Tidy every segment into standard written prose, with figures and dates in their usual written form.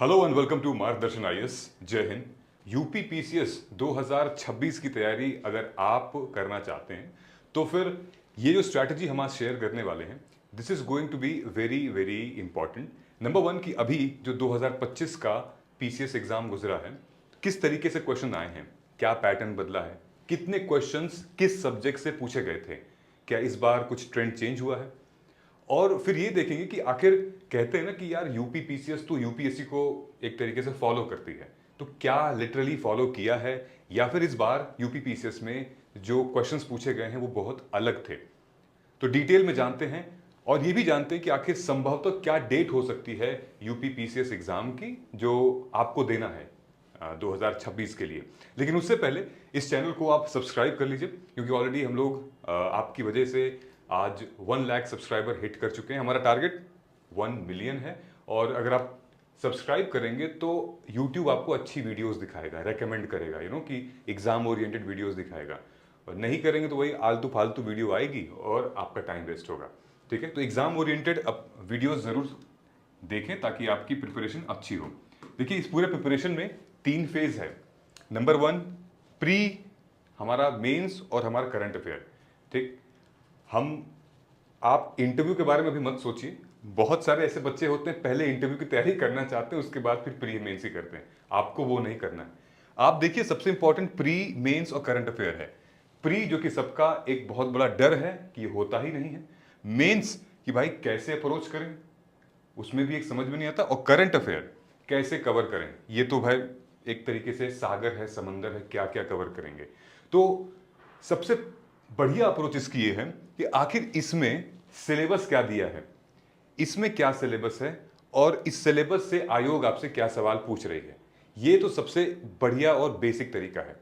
Hello and welcome to मार्गदर्शन IAS. जय Hind. UP PCS 2026 की तैयारी अगर आप करना चाहते हैं तो फिर ये जो स्ट्रैटेजी हम आज शेयर करने वाले हैं, this is going to be very very important. Number one कि अभी जो 2025 का पीसीएस एग्जाम गुजरा है, किस तरीके से क्वेश्चन आए हैं, क्या पैटर्न बदला है, कितने क्वेश्चंस किस सब्जेक्ट से पूछे गए थे, क्या इस बार कुछ ट्रेंड चेंज हुआ है, और फिर ये देखेंगे कि आखिर कहते हैं ना कि यार यूपी पीसीएस तो यूपीएससी को एक तरीके से फॉलो करती है, तो क्या लिटरली फॉलो किया है या फिर इस बार यूपी पीसीएस में जो क्वेश्चंस पूछे गए हैं वो बहुत अलग थे। तो डिटेल में जानते हैं और ये भी जानते हैं कि आखिर संभवतः क्या डेट हो सकती है यूपी पीसीएस एग्जाम की जो आपको देना है 2026 के लिए। लेकिन उससे पहले इस चैनल को आप सब्सक्राइब कर लीजिए, क्योंकि ऑलरेडी हम लोग आपकी वजह से आज 1 लाख सब्सक्राइबर हिट कर चुके हैं। हमारा टारगेट 1 मिलियन है और अगर आप सब्सक्राइब करेंगे तो YouTube आपको अच्छी वीडियोस दिखाएगा, रेकमेंड करेगा, कि एग्जाम ओरिएंटेड वीडियोस दिखाएगा। और नहीं करेंगे तो वही आलतू फालतू वीडियो आएगी और आपका टाइम वेस्ट होगा। ठीक है, तो एग्जाम ओरिएंटेड अब वीडियोस जरूर देखें ताकि आपकी प्रिपरेशन अच्छी हो। देखिए, इस पूरे प्रिपरेशन में 3 फेज है। नंबर 1 प्री, हमारा मेंस और हमारा करंट अफेयर। ठीक, आप इंटरव्यू के बारे में भी मत सोचिए। बहुत सारे ऐसे बच्चे होते हैं पहले इंटरव्यू की तैयारी करना चाहते हैं, उसके बाद फिर प्री मेंस ही करते हैं। आपको वो नहीं करना है। आप देखिए, सबसे इंपॉर्टेंट प्री मेंस और करंट अफेयर है। प्री जो कि सबका एक बहुत बड़ा डर है कि ये होता ही नहीं है। मेंस कि भाई कैसे अप्रोच करें, उसमें भी एक समझ में नहीं आता। और करंट अफेयर कैसे कवर करें, ये तो भाई एक तरीके से सागर है, समंदर है, क्या क्या कवर करेंगे। तो सबसे बढ़िया अप्रोच इसकी ये है कि आखिर इसमें सिलेबस क्या दिया है, इसमें क्या सिलेबस है और इस सिलेबस से आयोग आपसे क्या सवाल पूछ रही है। ये तो सबसे बढ़िया और बेसिक तरीका है।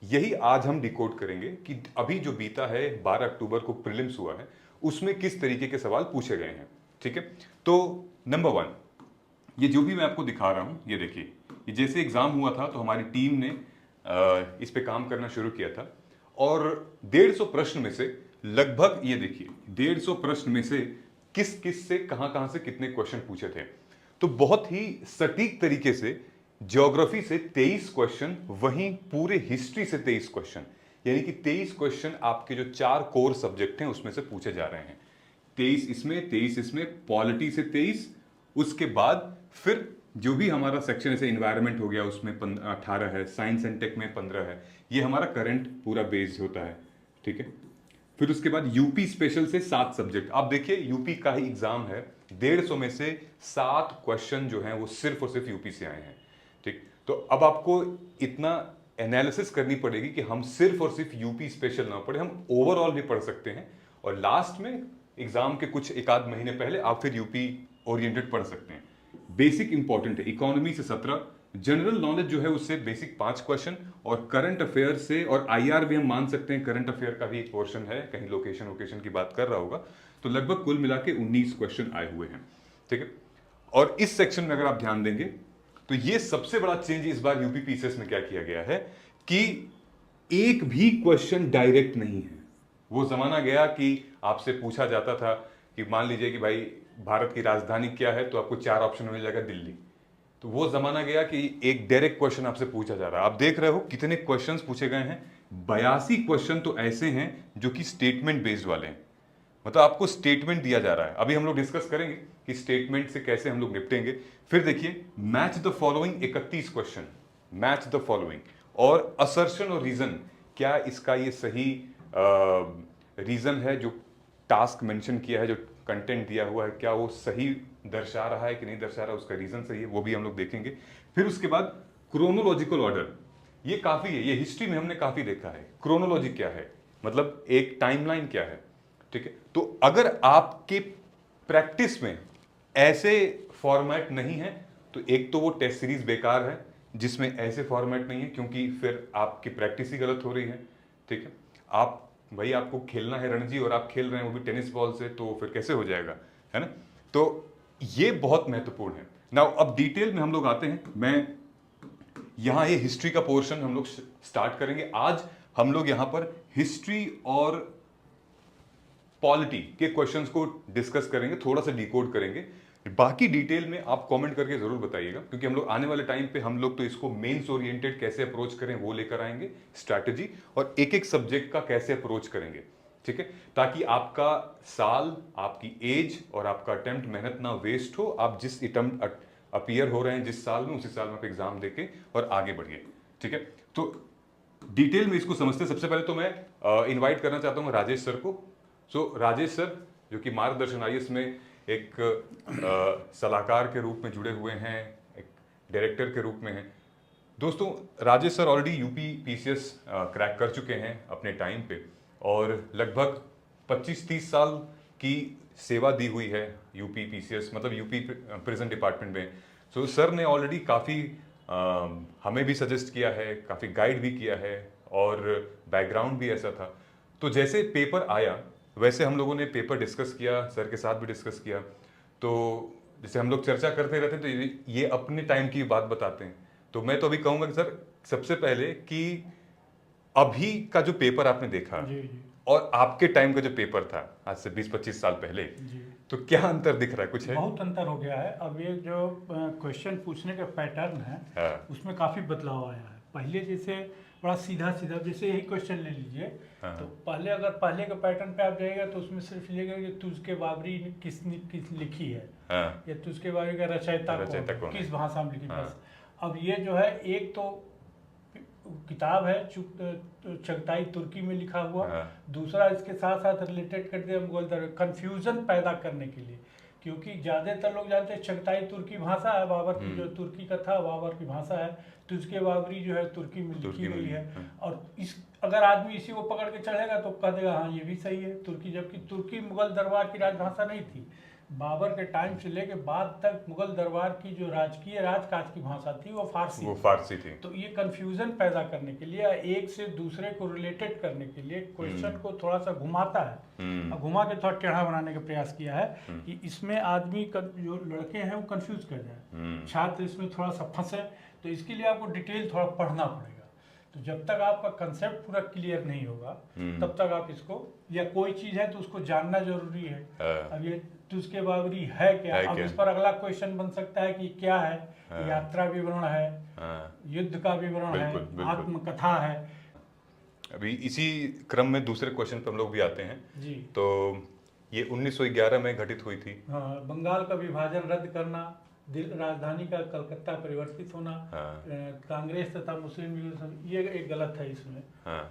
यही आज हम डिकोड करेंगे कि अभी जो बीता है 12 अक्टूबर को प्रीलिम्स हुआ है, उसमें किस तरीके के सवाल पूछे गए हैं। ठीक है, तो नंबर 1 ये जो भी मैं आपको दिखा रहा हूं, ये देखिए, ये जैसे एग्जाम हुआ था तो हमारी टीम ने इस पे काम करना शुरू किया था और 150 प्रश्न में से लगभग, ये देखिए, 150 प्रश्न में से किस किस से कहां से कितने क्वेश्चन पूछे थे। तो बहुत ही सटीक तरीके से ज्योग्राफी से 23 क्वेश्चन, वहीं पूरे हिस्ट्री से 23 क्वेश्चन, यानी कि 23 क्वेश्चन आपके जो 4 कोर सब्जेक्ट हैं उसमें से पूछे जा रहे हैं। 23 इसमें, 23 इसमें, पॉलिटी से 23, उसके बाद फिर जो भी हमारा सेक्शन ऐसे इन्वायरमेंट हो गया उसमें 18 है, साइंस एंड टेक में 15 है। ये हमारा करंट पूरा बेस्ड होता है। ठीक है, फिर उसके बाद यूपी स्पेशल से 7 सब्जेक्ट। आप देखिए, यूपी का ही एग्जाम है, 150 में से 7 क्वेश्चन जो हैं वो सिर्फ और सिर्फ यूपी से आए हैं। ठीक, तो अब आपको इतना एनालिसिस करनी पड़ेगी कि हम सिर्फ और सिर्फ यूपी स्पेशल ना पढ़े, हम ओवरऑल भी पढ़ सकते हैं और लास्ट में एग्जाम के कुछ एक आध महीने पहले आप फिर यूपी ओरिएंटेड पढ़ सकते हैं। बेसिक इंपॉर्टेंट है, इकोनॉमी से 17, जनरल नॉलेज जो है उससे बेसिक 5 क्वेश्चन, और करंट अफेयर से, और आईआर भी हम मान सकते हैं करंट अफेयर का भी एक पोर्शन है, कहीं लोकेशन की बात कर रहा होगा, तो लगभग कुल मिला के 19 क्वेश्चन आए हुए हैं। ठीक है, और इस सेक्शन में अगर आप ध्यान देंगे तो ये सबसे बड़ा चेंज इस बार यूपी पीसीएस में क्या किया गया है कि एक भी क्वेश्चन डायरेक्ट नहीं है। वो जमाना गया कि आपसे पूछा जाता था कि मान लीजिए कि भाई भारत की राजधानी क्या है, तो आपको 4 ऑप्शन मिल जाएगा, दिल्ली। तो वो जमाना गया कि एक डायरेक्ट क्वेश्चन आपसे पूछा जा रहा है। आप देख रहे हो कितने क्वेश्चंस पूछे गए हैं, 82 क्वेश्चन तो ऐसे हैं जो कि स्टेटमेंट बेस्ड वाले हैं। मतलब आपको स्टेटमेंट दिया जा रहा है। अभी हम लोग डिस्कस करेंगे कि स्टेटमेंट से कैसे हम लोग निपटेंगे। फिर देखिए, match the following 31 question, match the following, और असर्शन और रीजन, क्या इसका ये सही रीजन है, जो टास्क मेंशन किया है, जो कंटेंट दिया हुआ है, क्या वो सही दर्शा रहा है कि नहीं दर्शा रहा है, उसका रीजन सही है, वो भी हम लोग देखेंगे। फिर उसके बाद क्रोनोलॉजिकल ऑर्डर, ये काफी है, ये हिस्ट्री में हमने काफी देखा है। क्रोनोलॉजी क्या है, मतलब एक टाइमलाइन क्या है। ठीक है, तो अगर आपके प्रैक्टिस में ऐसे फॉर्मेट नहीं है तो एक तो वो टेस्ट सीरीज बेकार है जिसमें ऐसे फॉर्मेट नहीं है, क्योंकि फिर आपकी प्रैक्टिस ही गलत हो रही है। ठीक है, आप भाई, आपको खेलना है रणजी और आप खेल रहे हैं वो भी टेनिस बॉल से, तो फिर कैसे हो जाएगा, है ना। तो ये बहुत महत्वपूर्ण है। नाउ अब डिटेल में हम लोग आते हैं। मैं यहां ये हिस्ट्री का पोर्शन हम लोग स्टार्ट करेंगे। आज हम लोग यहां पर हिस्ट्री और पॉलिटी के क्वेश्चंस को डिस्कस करेंगे, थोड़ा सा डिकोड करेंगे। बाकी डिटेल में आप कमेंट करके जरूर बताइएगा, क्योंकि हम लोग आने वाले टाइम पे हम लोग तो इसको मेंस ओरिएंटेड कैसे अप्रोच करें वो लेकर आएंगे स्ट्रैटेजी, और एक एक सब्जेक्ट का कैसे अप्रोच करेंगे, ठीक है, ताकि आपका साल, आपकी एज और आपका अटेम्प्ट मेहनत ना वेस्ट हो। आप जिस अटेम्प्ट अपीयर हो रहे हैं जिस साल में, उसी साल में आप एग्जाम देके और आगे बढ़िए, ठीक है। तो डिटेल में इसको समझते हैं। सबसे पहले तो मैं इनवाइट करना चाहता हूँ राजेश सर को। राजेश सर जो कि मार्गदर्शन आईएएस में एक सलाहकार के रूप में जुड़े हुए हैं, एक डायरेक्टर के रूप में हैं। दोस्तों, Rajesh sir already UP PCS crack कर चुके हैं अपने टाइम पे, और लगभग 25-30 साल की सेवा दी हुई है यूपी पीसीएस, मतलब यूपी प्रिजन डिपार्टमेंट में। सर ने ऑलरेडी काफ़ी हमें भी सजेस्ट किया है, काफ़ी गाइड भी किया है, और बैकग्राउंड भी ऐसा था। तो जैसे पेपर आया वैसे हम लोगों ने पेपर डिस्कस किया, सर के साथ भी डिस्कस किया। तो जैसे हम लोग चर्चा करते रहते हैं तो ये अपने टाइम की बात बताते हैं। तो मैं तो अभी कहूँगा कि सर सबसे पहले कि अभी का जो पेपर आपने देखा जी। और आपके टाइम का जो पेपर था आज से 20-25 साल पहले जी। तो क्या अंतर दिख रहा है? कुछ है? बहुत अंतर हो गया है। अब ये जो क्वेश्चन पूछने का पैटर्न है, हाँ। उसमें काफ़ी बदलाव आया है। पहले जैसे बड़ा सीधा सीधा, जैसे यही क्वेश्चन ले लीजिए। हाँ। तो पहले अगर पहले के पैटर्न पे आप जाइएगा तो उसमें सिर्फ लिखेगा कि तुझके बाबरी किस लिखी है, हाँ। या तुझके बाबरी का रचयिता कौन, किस भाषा में लिखी। बस अब ये जो है, एक तो किताब है चगताई तुर्की में लिखा हुआ, दूसरा इसके साथ साथ रिलेटेड कर दिया मुगल दरबार, कंफ्यूजन पैदा करने के लिए। क्योंकि ज़्यादातर लोग जानते हैं चगताई तुर्की भाषा है, बाबर की जो तुर्की का था बाबर की भाषा है, तुझके बाबरी जो है तुर्की में लिखी हुई है। और इस अगर आदमी इसी को पकड़ के चढ़ेगा तो कह देगा हाँ ये भी सही है तुर्की, जबकि तुर्की मुगल दरबार की राजभाषा नहीं थी। बाबर के टाइम से लेके बाद तक मुगल दरबार की जो राजकीय राजकाज की भाषा थी वो फारसी थी। तो ये कंफ्यूजन पैदा करने के लिए, एक से दूसरे को रिलेटेड करने के लिए क्वेश्चन को थोड़ा सा घुमाता है, और घुमा के थोड़ा टेढ़ा बनाने का प्रयास किया है कि इसमें आदमी जो लड़के हैं वो कंफ्यूज कर जाए, छात्र इसमें थोड़ा सा फंसे। तो इसके लिए आपको डिटेल थोड़ा पढ़ना पड़ेगा। तो जब तक आपका कंसेप्ट पूरा क्लियर नहीं होगा तब तक आप इसको, या कोई चीज़ है तो उसको जानना जरूरी है। अब ये तुझके बाबरी है क्या, अब इस पर अगला क्वेश्चन बन सकता है कि क्या है, यात्रा विवरण है, युद्ध का विवरण है, आत्मकथा है। अभी इसी क्रम में दूसरे क्वेश्चन पर हम लोग भी आते हैं जी। तो ये 1911 में घटित हुई थी। हाँ, बंगाल का विभाजन रद्द करना, राजधानी का कलकत्ता परिवर्तित होना, कांग्रेस तथा मुस्लिम लीग, ये एक गलत है इसमें।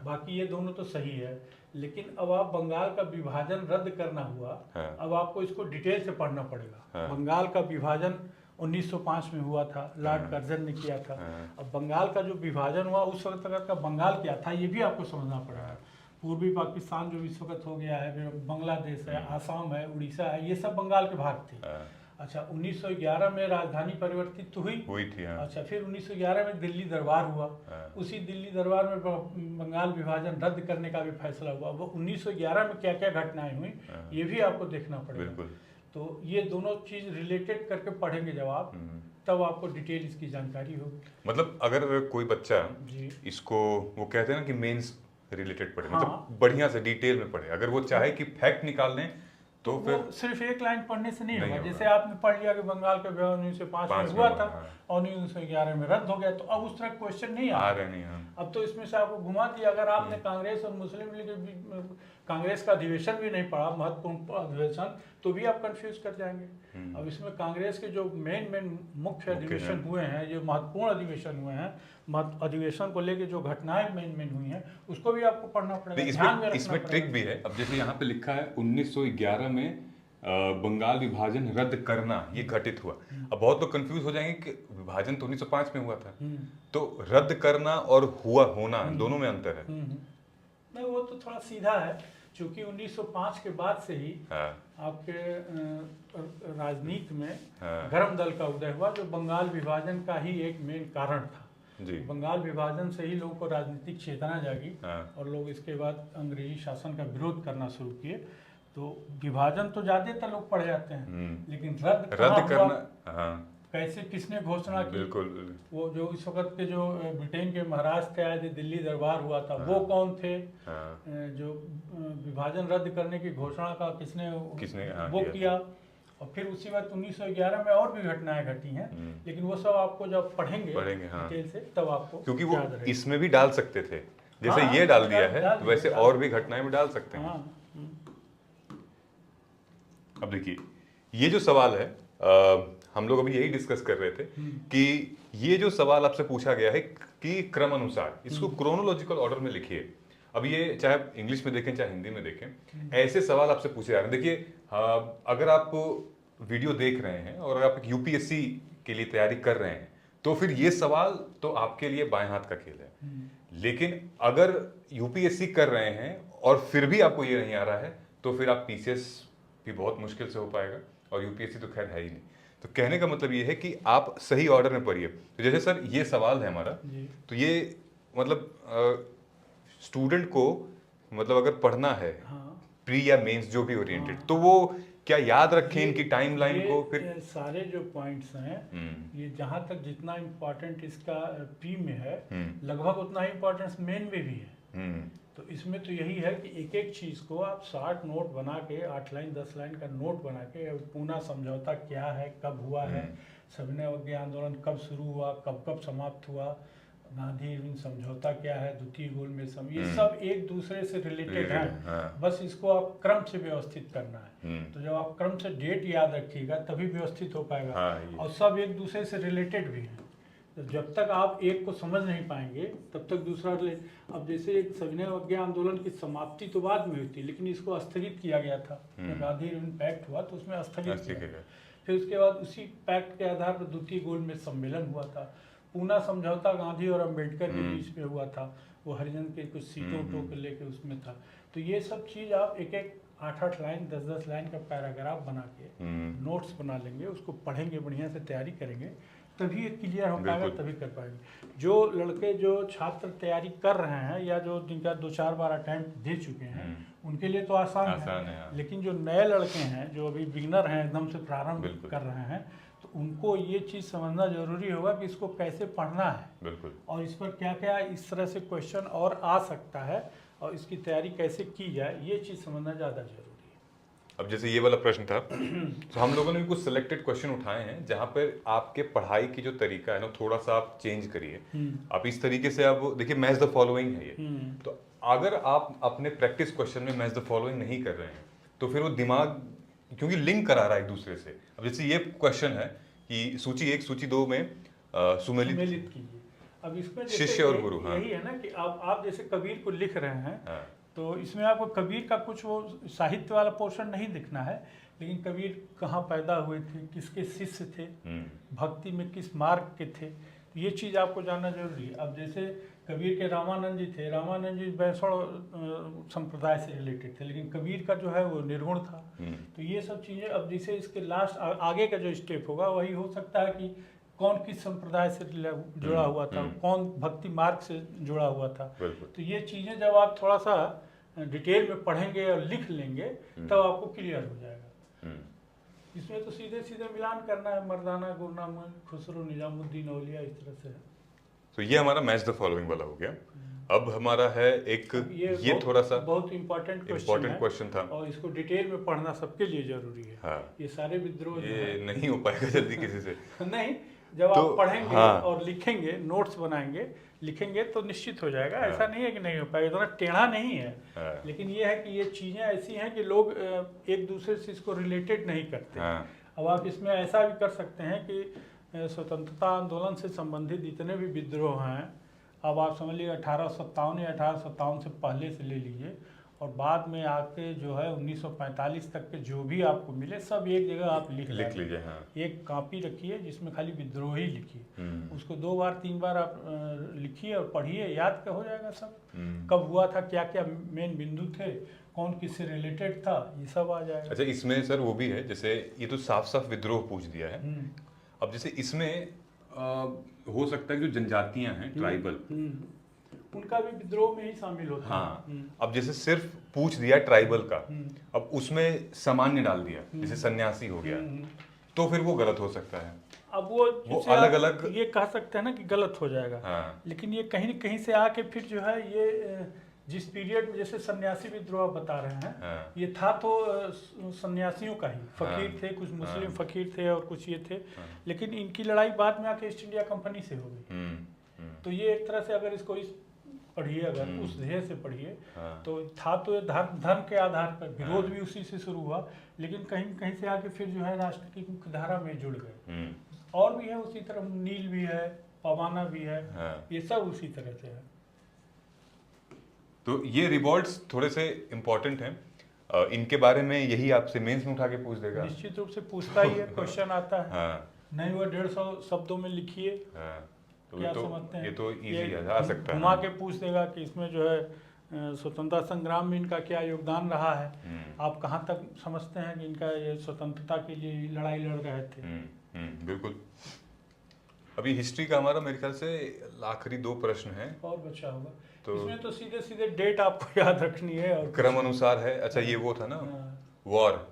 बाकी ये दोनों तो सही है, लेकिन अब आप बंगाल का विभाजन रद्द करना हुआ, अब आपको इसको डिटेल से पढ़ना पड़ेगा। बंगाल का विभाजन 1905 में हुआ था, लॉर्ड कर्जन ने किया था। अब बंगाल का जो विभाजन हुआ उस वक्त तक का बंगाल क्या था ये भी आपको समझना पड़ेगा। पूर्वी पाकिस्तान जो इस वक्त हो गया है, बांग्लादेश है, आसाम है, उड़ीसा है, ये सब बंगाल के भाग थे। अच्छा, 1911 में राजधानी परिवर्तित तो हुई थी। अच्छा, फिर 1911 में दिल्ली दरबार हुआ। उसी दिल्ली दरबार में बंगाल विभाजन रद्द करने का भी फैसला हुआ। वो 1911 में क्या क्या घटनाएं हुई ये भी आपको देखना पड़ेगा। तो ये दोनों चीज रिलेटेड करके पढ़ेंगे जब आप, तब आपको डिटेल इसकी जानकारी होगी। मतलब अगर कोई बच्चा इसको, वो कहते हैं ना कि मेंस रिलेटेड पढ़े, मतलब बढ़िया से डिटेल में पढ़े, अगर वो चाहे कि फैक्ट निकाल लें तो फिर सिर्फ एक लाइन पढ़ने से नहीं होगा। जैसे आपने पढ़ लिया कि बंगाल का विभाजन 1905 में हुआ था और 1911 में रद्द हो गया, तो अब उस तरह क्वेश्चन नहीं आ रहे। अब तो इसमें से आपको घुमा दिया। अगर आपने कांग्रेस और मुस्लिम लीग, कांग्रेस का अधिवेशन भी नहीं पढ़ा, महत्वपूर्ण अधिवेशन, तो भी आप कंफ्यूज कर जाएंगे। अब इसमें कांग्रेस के जो मेन मुख्य अधिवेशन हुए हैं, जो महत्वपूर्ण अधिवेशन हुए हैं, अधिवेशन को लेके जो घटनाएं मेन हुई हैं, उसको भी आपको पढ़ना पड़ेगा। इसमें ट्रिक भी है। अब जैसे यहाँ पे लिखा है 1911 में बंगाल विभाजन रद्द करना ये घटित हुआ। अब बहुत लोग कंफ्यूज हो जाएंगे कि विभाजन तो 1905 में हुआ था, तो रद्द करना और होना दोनों में अंतर है। नहीं, वो तो थोड़ा सीधा है, क्योंकि 1905 के बाद से ही आपके राजनीति में गर्म दल का उदय हुआ, जो बंगाल विभाजन का ही एक मेन कारण था। बंगाल विभाजन से ही लोगों को राजनीतिक चेतना जागी और लोग इसके बाद अंग्रेजी शासन का विरोध करना शुरू किए। तो विभाजन तो ज्यादातर लोग पढ़ जाते हैं, लेकिन रद्द करना कैसे, किसने घोषणा की, वो जो इस वक्त के जो ब्रिटेन के महाराज थे, आए थे, दिल्ली दरबार हुआ था, वो कौन थे, जो विभाजन रद्द करने की घोषणा का किसने वो किया, और फिर उसी वक्त 1911 में और भी घटनाएं घटी हैं, लेकिन वो सब आपको जब पढ़ेंगे हाँ। डिटेल से तब आपको क्योंकि वो याद रहेगा। इसमें भी डाल सकते थे, जैसे हाँ, ये डाल दिया है डाल वैसे दिया, और भी घटनाएं में डाल सकते हैं। हाँ। अब देखिए ये जो सवाल है हम लोग अभी यही डिस्कस कर रहे थे कि ये जो सवाल आपसे पूछा गया है कि क्रम अनुसार इसको क्रोनोलॉजिकल ऑर्डर में लिखिए। अब ये चाहे इंग्लिश में देखें चाहे हिंदी में देखें, ऐसे सवाल आपसे पूछे जा रहे हैं। देखिए अगर आप वीडियो देख रहे हैं और आप यूपीएससी के लिए तैयारी कर रहे हैं तो फिर ये सवाल तो आपके लिए बाएं हाथ का खेल है। लेकिन अगर यूपीएससी कर रहे हैं और फिर भी आपको ये नहीं आ रहा है तो फिर आप पीसीएस भी बहुत मुश्किल से हो पाएगा, और यूपीएससी तो खैर है ही नहीं। तो कहने का मतलब ये है कि आप सही ऑर्डर में पढ़िए। तो जैसे सर ये सवाल है हमारा, तो ये मतलब स्टूडेंट को मतलब अगर पढ़ना है प्री या मेंस जो भी ओरिएंटेड, तो वो क्या याद रखें इनकी टाइमलाइन को? फिर सारे जो पॉइंट्स हैं ये जहां तक जितना इम्पोर्टेंट इसका प्री में है लगभग उतना ही इम्पोर्टेंस मेन में भी है। तो इसमें तो यही है कि एक एक चीज़ को आप शार्ट नोट बना के 8 लाइन 10 लाइन का नोट बना के, पूना समझौता क्या है, कब हुआ है, सविनय अवज्ञा आंदोलन कब शुरू हुआ, कब कब समाप्त हुआ, गांधी इरविन समझौता क्या है, द्वितीय गोलमेज समझौता, ये सब एक दूसरे से रिलेटेड हैं। बस इसको आप क्रम से व्यवस्थित करना है। तो जब आप क्रम से डेट याद रखिएगा तभी व्यवस्थित हो पाएगा। और सब एक दूसरे से रिलेटेड भी हैं। तो जब तक आप एक को समझ नहीं पाएंगे तब तक दूसरा अब जैसे सविनय अवज्ञा आंदोलन की समाप्ति तो बाद में हुई थी, लेकिन इसको स्थगित किया गया था। गांधी इरविन पैक्ट हुआ तो उसमें स्थगित किया गया। फिर उसके बाद उसी पैक्ट के आधार पर द्वितीय गोलमेज सम्मेलन हुआ था। पूना समझौता गांधी और अम्बेडकर के बीच में हुआ था, वो हरिजन के कुछ सीटों को लेके उसमें था। तो ये सब चीज़ आप एक एक 8-8 लाइन 10-10 लाइन का पैराग्राफ बना के नोट्स बना लेंगे, उसको पढ़ेंगे, बढ़िया से तैयारी करेंगे, तभी ये क्लियर हो पाएगा, तभी कर पाएंगे। जो लड़के जो छात्र तैयारी कर रहे हैं या जो जिनका 2-4 बार अटेम्प्ट दे चुके हैं उनके लिए तो आसान है। लेकिन जो नए लड़के हैं जो अभी बिगिनर हैं, एकदम से प्रारंभ कर रहे हैं, तो उनको ये चीज़ समझना जरूरी होगा कि इसको कैसे पढ़ना है और इस पर क्या क्या इस तरह से क्वेश्चन और आ सकता है और इसकी तैयारी कैसे की जाए, ये चीज़ समझना ज़्यादा जरूरी है। अब जैसे ये वाला प्रश्न था तो हम लोगों ने भी कुछ सिलेक्टेड क्वेश्चन उठाए हैं जहाँ पर आपके पढ़ाई की जो तरीका है ना थोड़ा सा आप चेंज करिए। आप इस तरीके से आप देखिए मैच द फॉलोइंग है ये। तो अगर आप अपने प्रैक्टिस क्वेश्चन में मैच द फॉलोइंग नहीं कर रहे हैं तो फिर वो दिमाग क्योंकि लिंक करा रहा है एक दूसरे से। अब जैसे ये क्वेश्चन है कि सूची 1 सूची 2 में सुमेलित कीजिए। अब इसमें शिष्य और गुरु, यही है ना कि आप जैसे कबीर को लिख रहे हैं तो इसमें आपको कबीर का कुछ वो साहित्य वाला पोर्शन नहीं दिखना है, लेकिन कबीर कहाँ पैदा हुए थे, किसके शिष्य थे, भक्ति में किस मार्ग के थे, तो ये चीज़ आपको जानना जरूरी है। अब जैसे कबीर के रामानंद जी थे, रामानंद जी वैष्णव संप्रदाय से रिलेटेड थे, लेकिन कबीर का जो है वो निर्गुण था। तो ये सब चीज़ें अब जैसे इसके लास्ट आगे का जो स्टेप होगा वही हो सकता है कि कौन किस संप्रदाय से जुड़ा हुआ था, कौन भक्ति मार्ग से जुड़ा हुआ था। तो ये चीज़ें जब आप थोड़ा सा डिटेल में पढ़ेंगे और लिख लेंगे तब आपको क्लियर हो जाएगा। इसमें तो सीधे सीधे मिलान करना है, मर्दाना, गुरनाम, खुसरो, निजामुद्दीन औलिया, इस तरह से। तो ये हमारा मैच द फॉलोइंग वाला हो गया। अब हमारा है एक ये थोड़ा सा बहुत इम्पोर्टेंट क्वेश्चन था और इसको डिटेल में पढ़ना सबके लिए जरूरी है। ये सारे विद्रोह ये नहीं हो पाएगा जल्दी किसी से नहीं, जब आप पढ़ेंगे और लिखेंगे, नोट्स बनाएंगे, लिखेंगे तो निश्चित हो जाएगा। ऐसा नहीं है कि नहीं हो पाएगा, इतना टेढ़ा नहीं है। लेकिन ये है कि ये चीज़ें ऐसी हैं कि लोग एक दूसरे से इसको रिलेटेड नहीं करते। अब आप इसमें ऐसा भी कर सकते हैं कि स्वतंत्रता आंदोलन से संबंधित जितने भी विद्रोह हैं, अब आप समझ लीजिए 1857 या 1857 से पहले से ले लीजिए और बाद में आके जो है 1945 तक के जो भी आपको मिले सब एक जगह आप लिख लीजिए। एक कॉपी रखिए जिसमें खाली विद्रोह ही लिखिए, उसको 2 बार 3 बार आप लिखिए और पढ़िए, याद का हो जाएगा सब। कब हुआ था, क्या क्या मेन बिंदु थे, कौन किससे रिलेटेड था, ये सब आ जाएगा। अच्छा, इसमें सर वो भी है, जैसे ये तो साफ साफ विद्रोह पूछ दिया है। अब जैसे इसमें हो सकता है कि जो जनजातियां हैं ट्राइबल, उनका भी विद्रोह में ही शामिल होता है। हाँ, अब जैसे सिर्फ पूछ दिया ट्राइबल का, अब उसमें सामान्य डाल दिया, जैसे सन्यासी हो गया, तो फिर वो गलत हो सकता है। अब वो अलग अलग ये कह सकते हैं ना कि गलत हो जाएगा। लेकिन ये कहीं न कहीं से आके फिर जो है ये जिस पीरियड में जैसे सन्यासी विद्रोह आप बता रहे हैं, ये था तो सन्यासियों का ही, फकीर थे, कुछ मुस्लिम फकीर थे और कुछ ये थे, लेकिन इनकी लड़ाई बाद में आके ईस्ट इंडिया कंपनी से हो गई। तो ये एक तरह से अगर इसको पढ़िए, अगर उस ध्येय से पढ़िए, तो था तो धर्म के आधार पर विरोध भी उसी से शुरू हुआ, लेकिन कहीं कहीं से आके फिर जो है राष्ट्र की मुख्य धारा में जुड़ गए। और भी है उसी तरह, नील भी है, पवाना भी है, ये सब उसी तरह से है। तो ये रिवॉल्ट्स थोड़े से इम्पोर्टेंट हैं, इनके बारे में यही आपसे मेंस में उठा के पूछ देगा? निश्चित रूप से पूछता ही है, क्वेश्चन आता है। नहीं हुआ 150 शब्दों में लिखिए, तो क्या समझते हैं, ये तो इजी है, आ सकता है। घुमा के पूछ देगा कि इसमें जो है स्वतंत्रता संग्राम में इनका क्या योगदान रहा है, आप कहाँ तक समझते हैं कि इनका ये स्वतंत्रता के लिए लड़ाई लड़ रहे थे। बिल्कुल। अभी हिस्ट्री का हमारा मेरे ख्याल से आखिरी 2 प्रश्न हैं और बचा होगा, तो इसमें तो सीधे सीधे डेट आपको याद रखनी है और क्रम अनुसार है। अच्छा, ये वो था ना वॉर,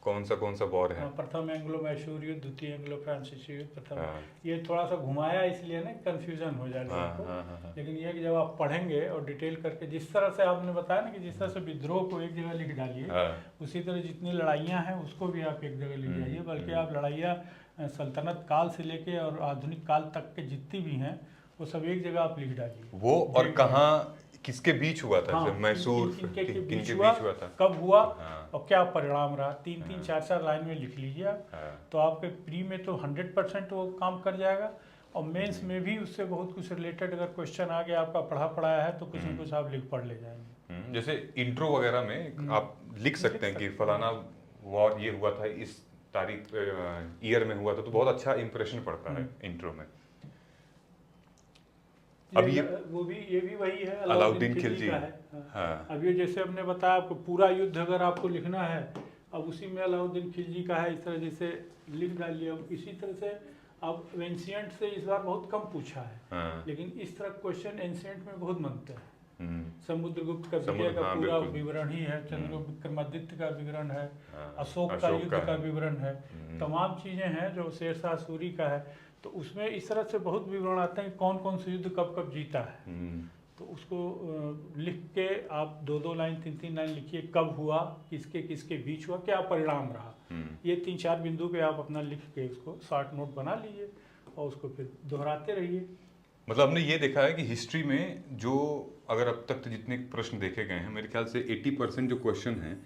कौन सा वॉर है? प्रथम एंग्लो मैसूर युद्ध, द्वितीय एंग्लो फ्रांसीसी युद्ध, प्रथम। ये थोड़ा सा घुमाया इसलिए ना, कंफ्यूजन हो जाए आपको, लेकिन ये कि जब आप पढ़ेंगे और डिटेल करके, जिस तरह से आपने बताया ना कि जिस तरह से विद्रोह को एक जगह लिख डालिए, उसी तरह जितनी लड़ाइयाँ हैं उसको भी आप एक जगह लिख जाइए। बल्कि आप लड़ाइयाँ सल्तनत काल से लेके और आधुनिक काल तक के जितनी भी हैं वो सब एक जगह आप लिख डालिए, वो और कहाँ किसके बीच हुआ था। मैसूर किनके बीच हुआ था, कब हुआ, और क्या परिणाम रहा, 3-3, 4-4 लाइन में लिख लीजिए आप। तो आपके प्री में तो 100% वो काम कर जाएगा, और मेंस में भी उससे बहुत कुछ रिलेटेड अगर क्वेश्चन आ गया, आपका पढ़ाया है, तो कुछ न कुछ आप पढ़ ले जाएंगे। जैसे इंट्रो वगैरह में आप लिख सकते हैं कि फलाना वॉर ये हुआ था, इस तारीख ईयर में हुआ था, तो बहुत अच्छा इंप्रेशन पड़ता है इंट्रो में। अब ये भी वही है, अलाउद्दीन खिलजी का है। अब ये जैसे हमने बताया आपको, पूरा युद्ध अगर आपको लिखना है, अब उसी में अलाउद्दीन खिलजी का है, इस तरह जैसे लिख डालिए। अब इसी तरह से अब एंशिएंट से इस बार बहुत कम पूछा है, लेकिन इस तरह क्वेश्चन एंशिएंट में बहुत बनते हैं। समुद्रगुप्त का विजय का पूरा विवरण ही है, चंद्रगुप्त विक्रमादित्य का विवरण है, अशोक का युद्ध का विवरण है, तमाम चीजें हैं जो शेरशाह सूरी का है। तो उसमें इस तरह से बहुत विवरण आते हैं, कौन कौन से युद्ध कब कब जीता है। तो उसको लिख के आप 2-2 लाइन 3-3 लाइन लिखिए, कब हुआ, किसके किसके बीच हुआ, क्या परिणाम रहा। ये 3-4 बिंदु पे आप अपना लिख के उसको शॉर्ट नोट बना लीजिए और उसको फिर दोहराते रहिए। मतलब हमने ये देखा है कि हिस्ट्री में जो अगर अब तक जितने प्रश्न देखे गए हैं, मेरे ख्याल से 80% जो क्वेश्चन हैं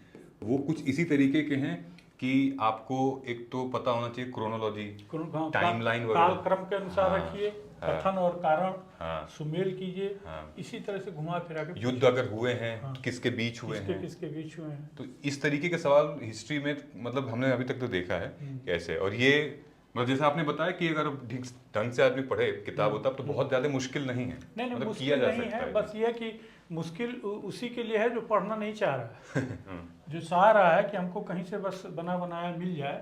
वो कुछ इसी तरीके के हैं कि आपको एक तो पता होना चाहिए क्रोनोलॉजी, टाइमलाइन वगैरह, कालक्रम के अनुसार रखिए, कथन और कारण सुमेल कीजिए, इसी तरह से घुमा फिरा के युद्ध अगर हुए हैं किसके बीच हुए हैं, किसके बीच हुए हैं। तो इस तरीके के सवाल हिस्ट्री में मतलब हमने अभी तक तो देखा है कैसे। और ये मतलब जैसे आपने बताया कि अगर ढंग से आदमी पढ़े किताब होता तो बहुत ज्यादा मुश्किल नहीं है। नहीं मतलब मुश्किल नहीं है, बस ये कि मुश्किल उसी के लिए है जो पढ़ना नहीं चाह रहा है। जो चाह रहा है कि हमको कहीं से बस बना बनाया मिल जाए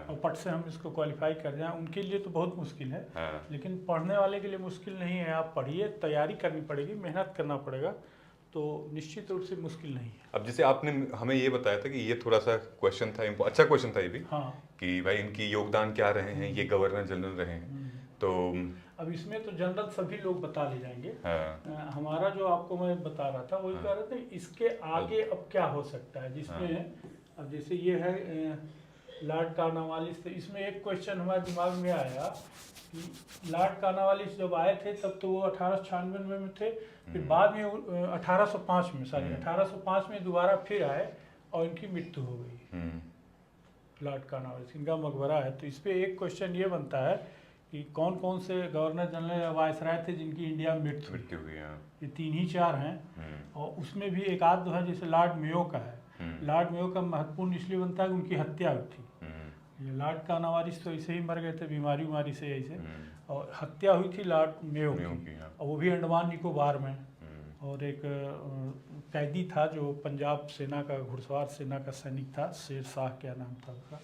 और पट से हम इसको क्वालिफाई कर जाएं, उनके लिए तो बहुत मुश्किल है। लेकिन पढ़ने वाले के लिए मुश्किल नहीं है। आप पढ़िए, तैयारी करनी पड़ेगी, मेहनत करना पड़ेगा, तो निश्चित रूप से मुश्किल नहीं है। अब जैसे आपने हमें ये बताया था कि ये थोड़ा सा क्वेश्चन था, अच्छा क्वेश्चन था ये भी, कि भाई इनकी योगदान क्या रहे हैं, ये गवर्नर जनरल रहे हैं। तो अब इसमें तो जनरल सभी लोग बता ले जाएंगे। हमारा जो आपको मैं बता रहा था वही कह रहे थे, इसके आगे अब क्या हो सकता है, जिसमें अब जैसे ये है लॉर्ड कार्नवालिस, तो इसमें एक क्वेश्चन हमारे दिमाग में आया कि लॉर्ड कार्नवालिस जब आए थे तब तो वो 1896 में थे, फिर बाद में 1805 में 1805 में दोबारा फिर आए और इनकी मृत्यु हो गई। लॉर्ड कार्नवालिस इनका मकबरा है। तो इस पर एक क्वेश्चन ये बनता है कि कौन कौन से गवर्नर जनरल या वायसराय थे जिनकी इंडिया में मृत्यु हुई। ये 3 ही 4 हैं, और उसमें भी एक आध दो है, जैसे लॉर्ड मेयो का है। लॉर्ड मेयो का महत्वपूर्ण इसलिए बनता है कि उनकी हत्या हुई थी। ये लॉर्ड कार्नवालिस तो ऐसे ही मर गए थे बीमारी से ऐसे, और हत्या हुई थी लॉर्ड मेयो की, और वो भी अंडमान निकोबार में। और एक कैदी था जो पंजाब सेना का, घुड़सवार सेना का सैनिक था, शेर शाह क्या नाम था उसका,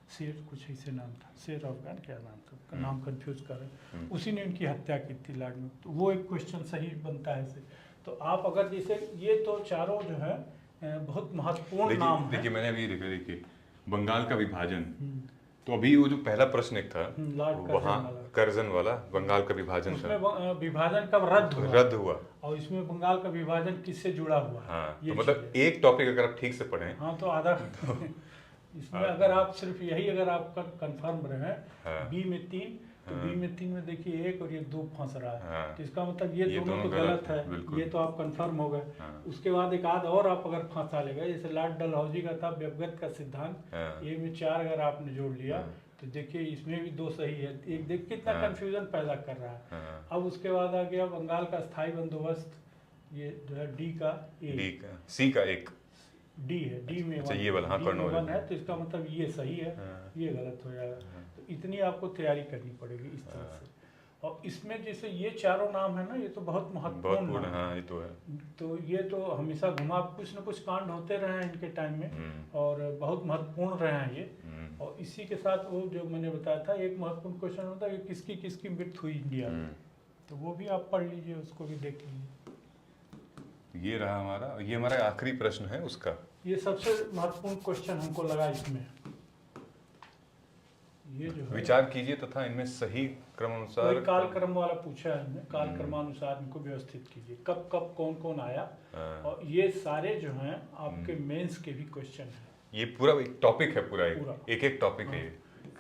शेर कुछ ऐसे नाम था, शेर अफगान क्या नाम था उसका, नाम कंफ्यूज कर रहे, उसी ने उनकी हत्या की थी लॉर्ड में। तो वो एक क्वेश्चन सही बनता है। तो आप अगर जैसे ये तो चारों जो है बहुत महत्वपूर्ण नाम है। देखिए मैंने अभी देखिए बंगाल का विभाजन, तो अभी वो जो पहला प्रश्न एक था लॉर्ड वहाँ कर्जन वाला बंगाल का विभाजन उसमें था, विभाजन कब रद्द हुआ और इसमें बंगाल का विभाजन किससे जुड़ा हुआ है। हाँ, ये तो मतलब एक टॉपिक अगर आप ठीक से पढ़ें हाँ तो आधा इसमें अगर आप सिर्फ यही अगर आपका कंफर्म रहे बी में 3 तो बी में 3 में देखिए 1 और ये 2 फंस रहा है, तो इसका मतलब ये दोनों तो गलत है, ये तो आप कंफर्म हो गए। उसके बाद एक आध और आप अगर फंसा लेगा, जैसे लॉर्ड डलहौजी का था व्यवगत का सिद्धांत, ए में 4 अगर आपने जोड़ लिया तो देखिए इसमें भी 2 सही है, एक देख कितना कंफ्यूजन पैदा कर रहा है। अब उसके बाद आ गया बंगाल का स्थायी बंदोबस्त, ये जो है डी का सी का एक डी है, डी में अच्छा ये वाला, हाँ, वन है, तो इसका मतलब ये सही है, ये गलत हो जाएगा। तो इतनी आपको तैयारी करनी पड़ेगी इस तरह से। और इसमें जैसे ये चारों नाम है ना, ये तो बहुत महत्वपूर्ण नाम है। हाँ, ये तो है। तो ये तो हमेशा घुमा कुछ न कुछ कांड होते रहे हैं इनके टाइम में, और बहुत महत्वपूर्ण रहे हैं ये। और इसी के साथ वो जो मैंने बताया था एक महत्वपूर्ण क्वेश्चन होता है कि किसकी किसकी मृत्यु हुई इंडिया में, तो वो भी आप पढ़ लीजिए, उसको भी देख लीजिए। ये रहा हमारा, ये हमारा आखिरी प्रश्न है उसका, ये सबसे महत्वपूर्ण क्वेश्चन हमको लगा इसमें। ये जो विचार कीजिए तथा इनमें सही क्रमानुसार, कालक्रम वाला पूछा है हमने, काल क्रमानुसार इनको व्यवस्थित कीजिए, कब कब कौन कौन आया। और ये सारे जो हैं आपके मेंस के भी क्वेश्चन हैं। ये पूरा एक टॉपिक है, पूरा एक टॉपिक है।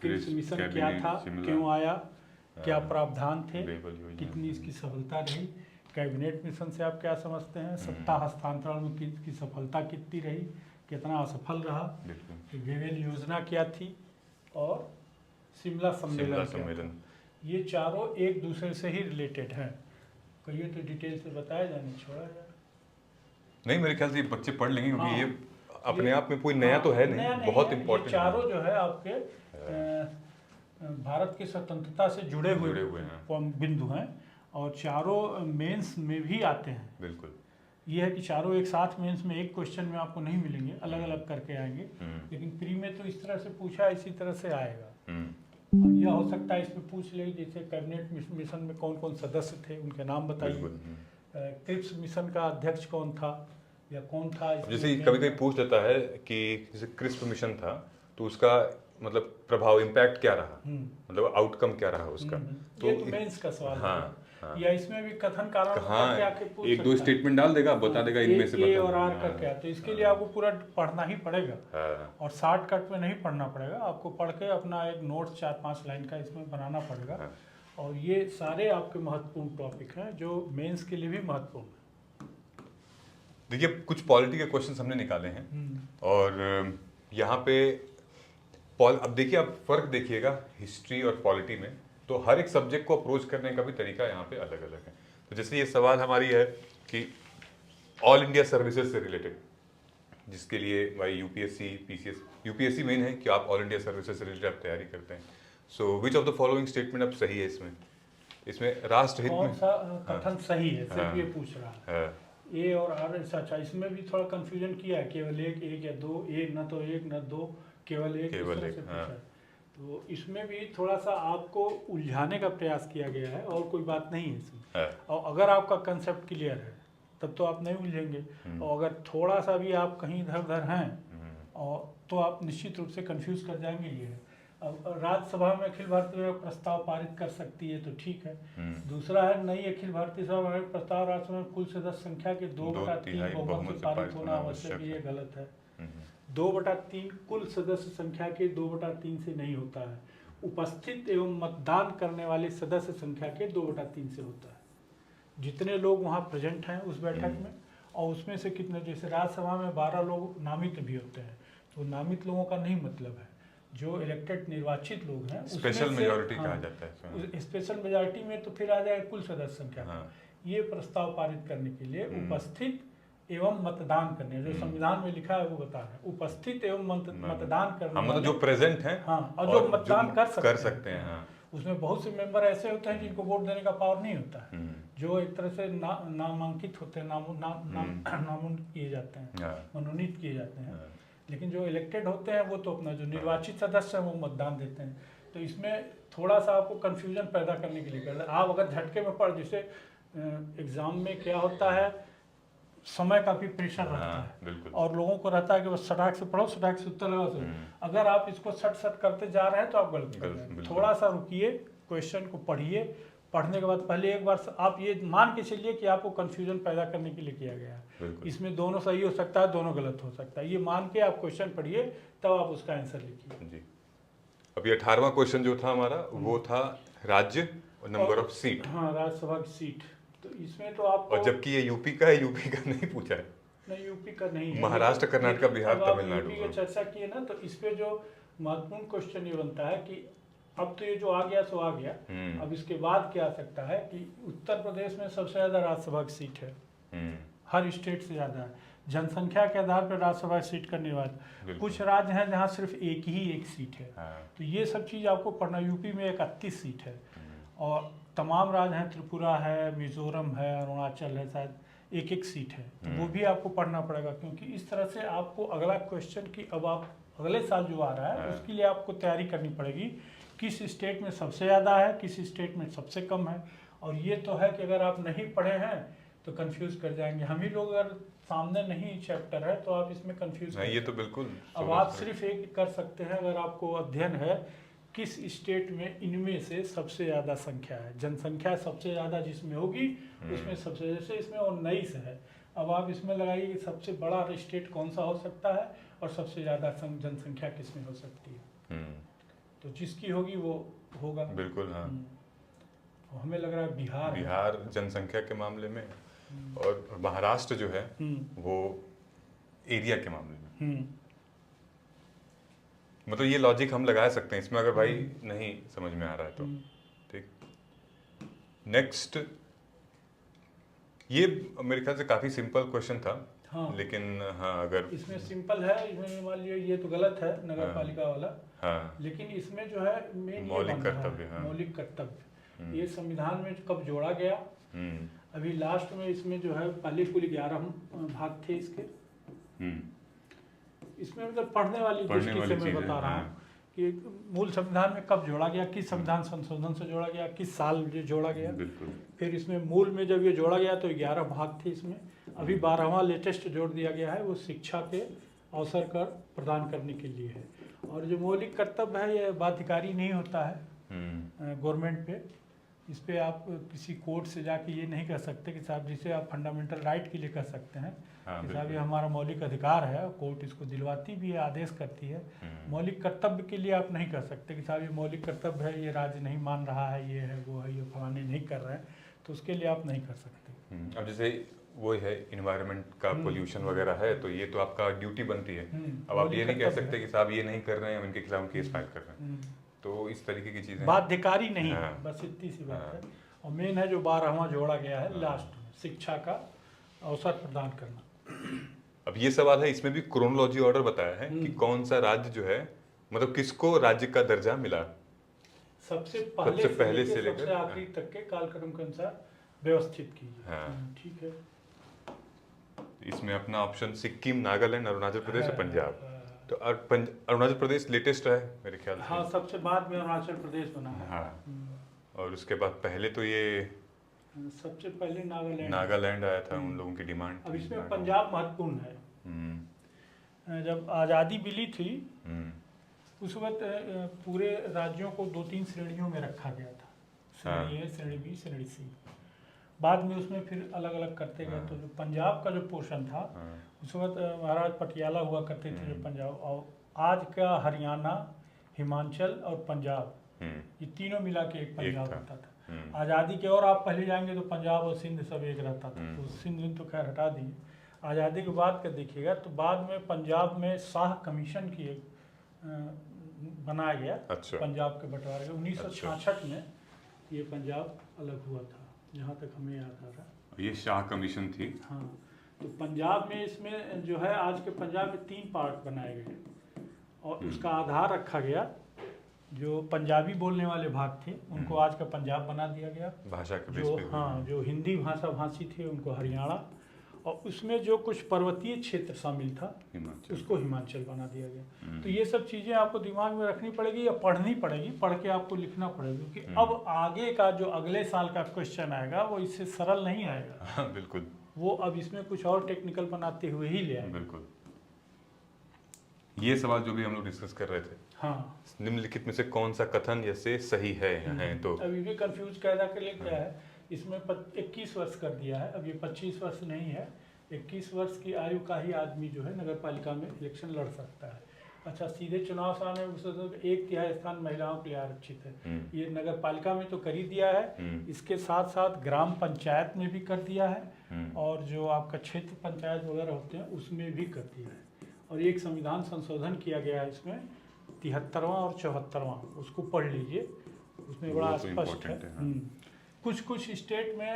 क्रिप्स मिशन क्या था, क्यों आया, क्या प्रावधान थे, कितनी इसकी सफलता रही, कैबिनेट मिशन से आप क्या समझते हैं, सत्ता हस्तांतरण में की सफलता कितनी रही, कितना असफल रहा, विभिन्न योजना क्या थी, और शिमला सम्मेलन। ये चारों एक दूसरे से ही रिलेटेड हैं। कहिए तो डिटेल से बताया जाए, नहीं छोड़ा जाए। नहीं, मेरे ख्याल से ये बच्चे पढ़ लेंगे, क्योंकि ये अपने आप में कोई नया तो है नहीं, बहुत इम्पोर्टेंट। चारों जो है आपके भारत की स्वतंत्रता से जुड़े हुए बिंदु हैं, और चारों मेंस में भी आते हैं। बिल्कुल, ये है कि चारों एक साथ मेंस में एक क्वेश्चन में आपको नहीं मिलेंगे, अलग अलग करके आएंगे, लेकिन प्री में तो इस तरह से पूछा, इसी तरह से आएगा। यह हो सकता है इसमें पूछ ले, जैसे कैबिनेट मिशन में कौन कौन सदस्य थे, उनके नाम बताइए। क्रिप्स मिशन का अध्यक्ष कौन था या कौन था। जैसे कभी कभी पूछ लेता है कि जैसे क्रिप्स मिशन था तो उसका मतलब प्रभाव, इम्पैक्ट क्या रहा, मतलब आउटकम क्या रहा उसका। तो ये तो मेंस का सवाल है। या इसमें भी कथन कारण एक दो स्टेटमेंट डाल देगा, बता देगा इनमें से ए और आर का क्या, तो इसके लिए आपको पूरा पढ़ना ही पड़ेगा, और शॉर्टकट में नहीं पढ़ना पड़ेगा, आपको पढ़ के अपना एक नोट 4-5 लाइन का इसमें बनाना पड़ेगा। और ये सारे आपके महत्वपूर्ण टॉपिक हैं जो मेंस के लिए भी महत्वपूर्ण है। देखिए, कुछ पॉलिटी के क्वेश्चन हमने निकाले हैं, और यहाँ पे अब देखिए, आप फर्क देखिएगा हिस्ट्री और पॉलिटी में, तो हर एक सब्जेक्ट को अप्रोच करने का भी तरीका यहाँ पे अलग अलग है। तो जैसे ये सवाल हमारी है कि ऑल इंडिया सर्विसेज से रिलेटेड, जिसके लिए भाई यूपीएससी, पीसीएस, यूपीएससी मेन है कि आप ऑल इंडिया सर्विसेज से रिलेटेड आप तैयारी करते हैं। So which of the following statement अब सही है इसमें राष्ट्र हित में कथन सही है, सिर्फ ये पूछ रहा है ए और आर। अच्छा, इसमें भी थोड़ा कंफ्यूजन किया है, केवल एक या दो, एक न तो एक न दो, केवल एक से पूछा है। तो इसमें भी थोड़ा सा आपको उलझाने का प्रयास किया गया है, और कोई बात नहीं है इसमें। और अगर आपका कंसेप्ट क्लियर है तब तो आप नहीं उलझेंगे, और अगर थोड़ा सा भी आप कहीं इधर उधर हैं और तो आप निश्चित रूप से कंफ्यूज कर जाएंगे। ये है, अब राज्यसभा में अखिल भारतीय प्रस्ताव पारित कर सकती है तो ठीक है। दूसरा है, नई अखिल भारतीय सभा में प्रस्ताव राज्यसभा में कुल सदस्य संख्या के 2/3 बहुमत से पारित होना आवश्यक है, ये गलत है। 2/3 कुल सदस्य संख्या के 2/3 से नहीं होता है, उपस्थित एवं मतदान करने वाले सदस्य संख्या के 2/3 से होता है। जितने लोग वहाँ प्रेजेंट हैं उस बैठक में, और उसमें से कितने, जैसे राज्यसभा में 12 लोग नामित भी होते हैं, तो नामित लोगों का नहीं मतलब है, जो इलेक्टेड निर्वाचित लोग हैं, स्पेशल मेजॉरिटी कहा जाता है। स्पेशल मेजॉरिटी में तो फिर आ जाएगा कुल सदस्य संख्या। ये प्रस्ताव पारित करने के लिए उपस्थित एवं मतदान करने, जो संविधान में लिखा है वो बता रहे हैं, उपस्थित एवं मतदान करने, मतलब जो प्रेजेंट हैं, और जो मतदान कर सकते हैं। उसमें बहुत से मेंबर ऐसे होते हैं जिनको वोट देने का पावर नहीं होता है, जो एक तरह से नामांकित होते हैं, नामांकित किए जाते हैं, मनोनीत किए जाते हैं। लेकिन जो इलेक्टेड होते हैं वो तो अपना जो निर्वाचित सदस्य है वो मतदान देते हैं। तो इसमें थोड़ा सा आपको कंफ्यूजन पैदा करने के लिए कर रहे हैं। आप अगर झटके में पढ़, जैसे एग्जाम में क्या होता है, समय का भी प्रेशर रहता हाँ, है बिल्कुल। और लोगों को रहता है कि बस सटाक से पढ़ो, सटाक से उत्तर लगाओ। अगर आप इसको सट सट करते जा रहे हैं तो आप गलत कर रहे हैं। बिल्कुल। थोड़ा सा रुकिए, क्वेश्चन को पढ़िए, पढ़ने के बाद पहले एक बार आप ये मान के चलिए कि आपको कंफ्यूजन पैदा करने के लिए किया गया है, इसमें दोनों सही हो सकता है, दोनों गलत हो सकता है, ये मान के आप क्वेश्चन पढ़िए, तब आप उसका आंसर लिखिए जी। अभी 18वां क्वेश्चन जो था हमारा वो था राज्य और नंबर ऑफ सीट। हाँ, राज्यसभा की सीट। तो इसमें तो आपको, और जबकि ये यूपी का है, यूपी का नहीं पूछा है। नहीं, यूपी का नहीं है, महाराष्ट्र, कर्नाटक, बिहार, तमिलनाडु। यूपी की चर्चा की है ना, तो इस पे जो महत्वपूर्ण क्वेश्चन ये बनता है कि अब तो ये जो आ गया सो आ गया, अब इसके बाद क्या आ सकता है कि उत्तर प्रदेश में सबसे ज्यादा राज्यसभा की सीट है, हर स्टेट से ज्यादा है, जनसंख्या के आधार पर राज्यसभा सीट का निर्वाचन। कुछ राज्य हैं जहाँ सिर्फ एक सीट है। तो ये सब चीज़ आपको पढ़ना। यूपी में 31 सीट है और तमाम राज्य हैं, त्रिपुरा है, मिजोरम है, अरुणाचल है, शायद एक सीट है। तो वो भी आपको पढ़ना पड़ेगा, क्योंकि इस तरह से आपको अगला क्वेश्चन की, अब आप अगले साल जो आ रहा है उसके लिए आपको तैयारी करनी पड़ेगी, किस स्टेट में सबसे ज़्यादा है, किस स्टेट में सबसे कम है। और ये तो है कि अगर आप नहीं पढ़े हैं तो कंफ्यूज कर जाएंगे। हम ही लोग अगर सामने नहीं चैप्टर है तो आप इसमें कंफ्यूज नहीं, ये तो बिल्कुल। अब आप सिर्फ एक कर सकते हैं, अगर आपको अध्ययन है किस स्टेट में इनमें से सबसे ज़्यादा संख्या है, जनसंख्या सबसे ज़्यादा जिसमें होगी उसमें सबसे, जैसे इसमें 19 है, अब आप इसमें लगाइए कि सबसे बड़ा स्टेट कौन सा हो सकता है और सबसे ज़्यादा जनसंख्या किसमें हो सकती है। तो जिसकी होगी वो होगा। बिल्कुल। हाँ, हमें लग रहा है बिहार जनसंख्या के मामले में, और महाराष्ट्र जो है वो एरिया के मामले में। मतलब ये लॉजिक हम लगा सकते हैं इसमें, अगर भाई नहीं समझ में आ रहा है तो। ठीक, नेक्स्ट। ये मेरे ख्याल से काफी सिंपल क्वेश्चन था। हाँ। लेकिन हाँ, अगर इसमें सिंपल है, इसमें मान लिया ये तो गलत है, नगर पालिका वाला। हाँ। लेकिन इसमें जो है मौलिक कर्तव्य। हाँ। मौलिक कर्तव्य ये संविधान में कब जोड़ा गया। अभी लास्ट में इसमें जो है पहले कुल 11 भाग थे इसके। इसमें मतलब पढ़ने वाली दृष्टि से मैं बता रहा हूँ कि मूल संविधान में कब जोड़ा गया, किस संविधान संशोधन से जोड़ा गया, किस साल जोड़ा गया। फिर इसमें मूल में जब ये जोड़ा गया तो 11 भाग थे इसमें। अभी 12वां लेटेस्ट जोड़ दिया गया है, वो शिक्षा के अवसर कर प्रदान करने के लिए है। और जो मौलिक कर्तव्य है ये बाध्यकारी नहीं होता है गवर्नमेंट पे। इस पे आप किसी कोर्ट से जाके ये नहीं कह सकते कि साहब, जिसे आप फंडामेंटल राइट के लिए कह सकते हैं कि साहब ये हमारा मौलिक अधिकार है, कोर्ट इसको दिलवाती भी है, आदेश करती है। मौलिक कर्तव्य के लिए आप नहीं कह सकते कि साहब ये मौलिक कर्तव्य है, ये राज्य नहीं मान रहा है, ये है वो है, ये फलाने नहीं कर रहे हैं, तो उसके लिए आप नहीं कर सकते। अब जैसे वो है इन्वायरमेंट का पोल्यूशन वगैरह है, तो ये तो आपका ड्यूटी बनती है। अब आप ये नहीं कह सकते कि साहब ये नहीं कर रहे हैं, उनके खिलाफ केस फाइल कर रहे हैं। तो इस तरीके की चीजें बाध्यकारी नहीं है, बस इतनी सी बात है। और मेन है जो 12वां जोड़ा गया है लास्ट में, शिक्षा का अवसर प्रदान करना। अब ये सवाल है, इसमें भी क्रोनोलॉजी ऑर्डर बताया है कि कौन सा राज्य जो है, मतलब किसको राज्य का दर्जा मिला, सबसे पहले से लेकर सबसे आखिरी तक के कालक्रम के अनुसार व्यवस्थित कीजिए। ठीक है। इसमें अपना ऑप्शन सिक्किम, नागालैंड, अरुणाचल प्रदेश और पंजाब। तो अरुणाचल प्रदेश लेटेस्ट है मेरे ख्याल से। हाँ, सबसे बाद में अरुणाचल प्रदेश बना है। हाँ। और उसके बाद पहले तो ये सबसे पहले नागालैंड आया था, उन लोगों की डिमांड। अब इसमें पंजाब महत्वपूर्ण है। जब आज़ादी मिली थी उस वक्त पूरे राज्यों को 2-3 श्रेणियों में रखा गया था, श्रेणी ए, श्रेणी बी, श्रेणी सी। बाद में उसमें फिर अलग अलग करते गए। तो जो पंजाब का जो पोर्शन था उस वक्त महाराज पटियाला हुआ करते थे जो पंजाब, और आज का हरियाणा, हिमाचल और पंजाब, ये तीनों मिला के एक पंजाब होता था। आज़ादी के और आप पहले जाएंगे तो पंजाब और सिंध सब एक रहता था, तो सिंध तो खैर हटा दिए। आज़ादी के बाद का देखिएगा तो बाद में पंजाब में शाह कमीशन की एक बनाया गया। पंजाब के बंटवारे 1966 में ये पंजाब अलग हुआ था, जहाँ तक हमें याद आ रहा है। ये शाह कमीशन थी। हाँ, तो पंजाब में इसमें जो है आज के पंजाब में 3 पार्ट बनाए गए और उसका आधार रखा गया। जो पंजाबी बोलने वाले भाग थे उनको आज का पंजाब बना दिया गया, भाषा के जो जो हिंदी भाषा भाषी थे उनको हरियाणा, और उसमें जो कुछ पर्वतीय क्षेत्र शामिल था उसको हिमाचल बना दिया गया। तो ये सब चीज़ें आपको दिमाग में रखनी पड़ेगी या पढ़नी पड़ेगी, पढ़ के आपको लिखना पड़ेगा, क्योंकि अब आगे का जो अगले साल का क्वेश्चन आएगा वो इससे सरल नहीं आएगा। बिल्कुल। वो अब इसमें कुछ और टेक्निकल बनाते हुए ही ले आए। बिल्कुल। ये सवाल जो भी हम लोग डिस्कस कर रहे थे, हाँ, निम्नलिखित में से कौन सा कथन जैसे सही है तो अभी भी कंफ्यूज कैदा के लिए क्या है, इसमें 21 वर्ष कर दिया है। अब ये 25 वर्ष नहीं है, 21 वर्ष की आयु का ही आदमी जो है नगर पालिका में इलेक्शन लड़ सकता है। अच्छा, सीधे चुनाव से आने में 1/3 स्थान महिलाओं के लिए आरक्षित है। ये नगर पालिका में तो कर ही दिया है, इसके साथ साथ ग्राम पंचायत में भी कर दिया है, और जो आपका क्षेत्र पंचायत वगैरह होते हैं उसमें भी कर दिया है। और एक संविधान संशोधन किया गया है इसमें, 73वां और 74वां, उसको पढ़ लीजिए, उसमें बड़ा स्पष्ट है। कुछ स्टेट में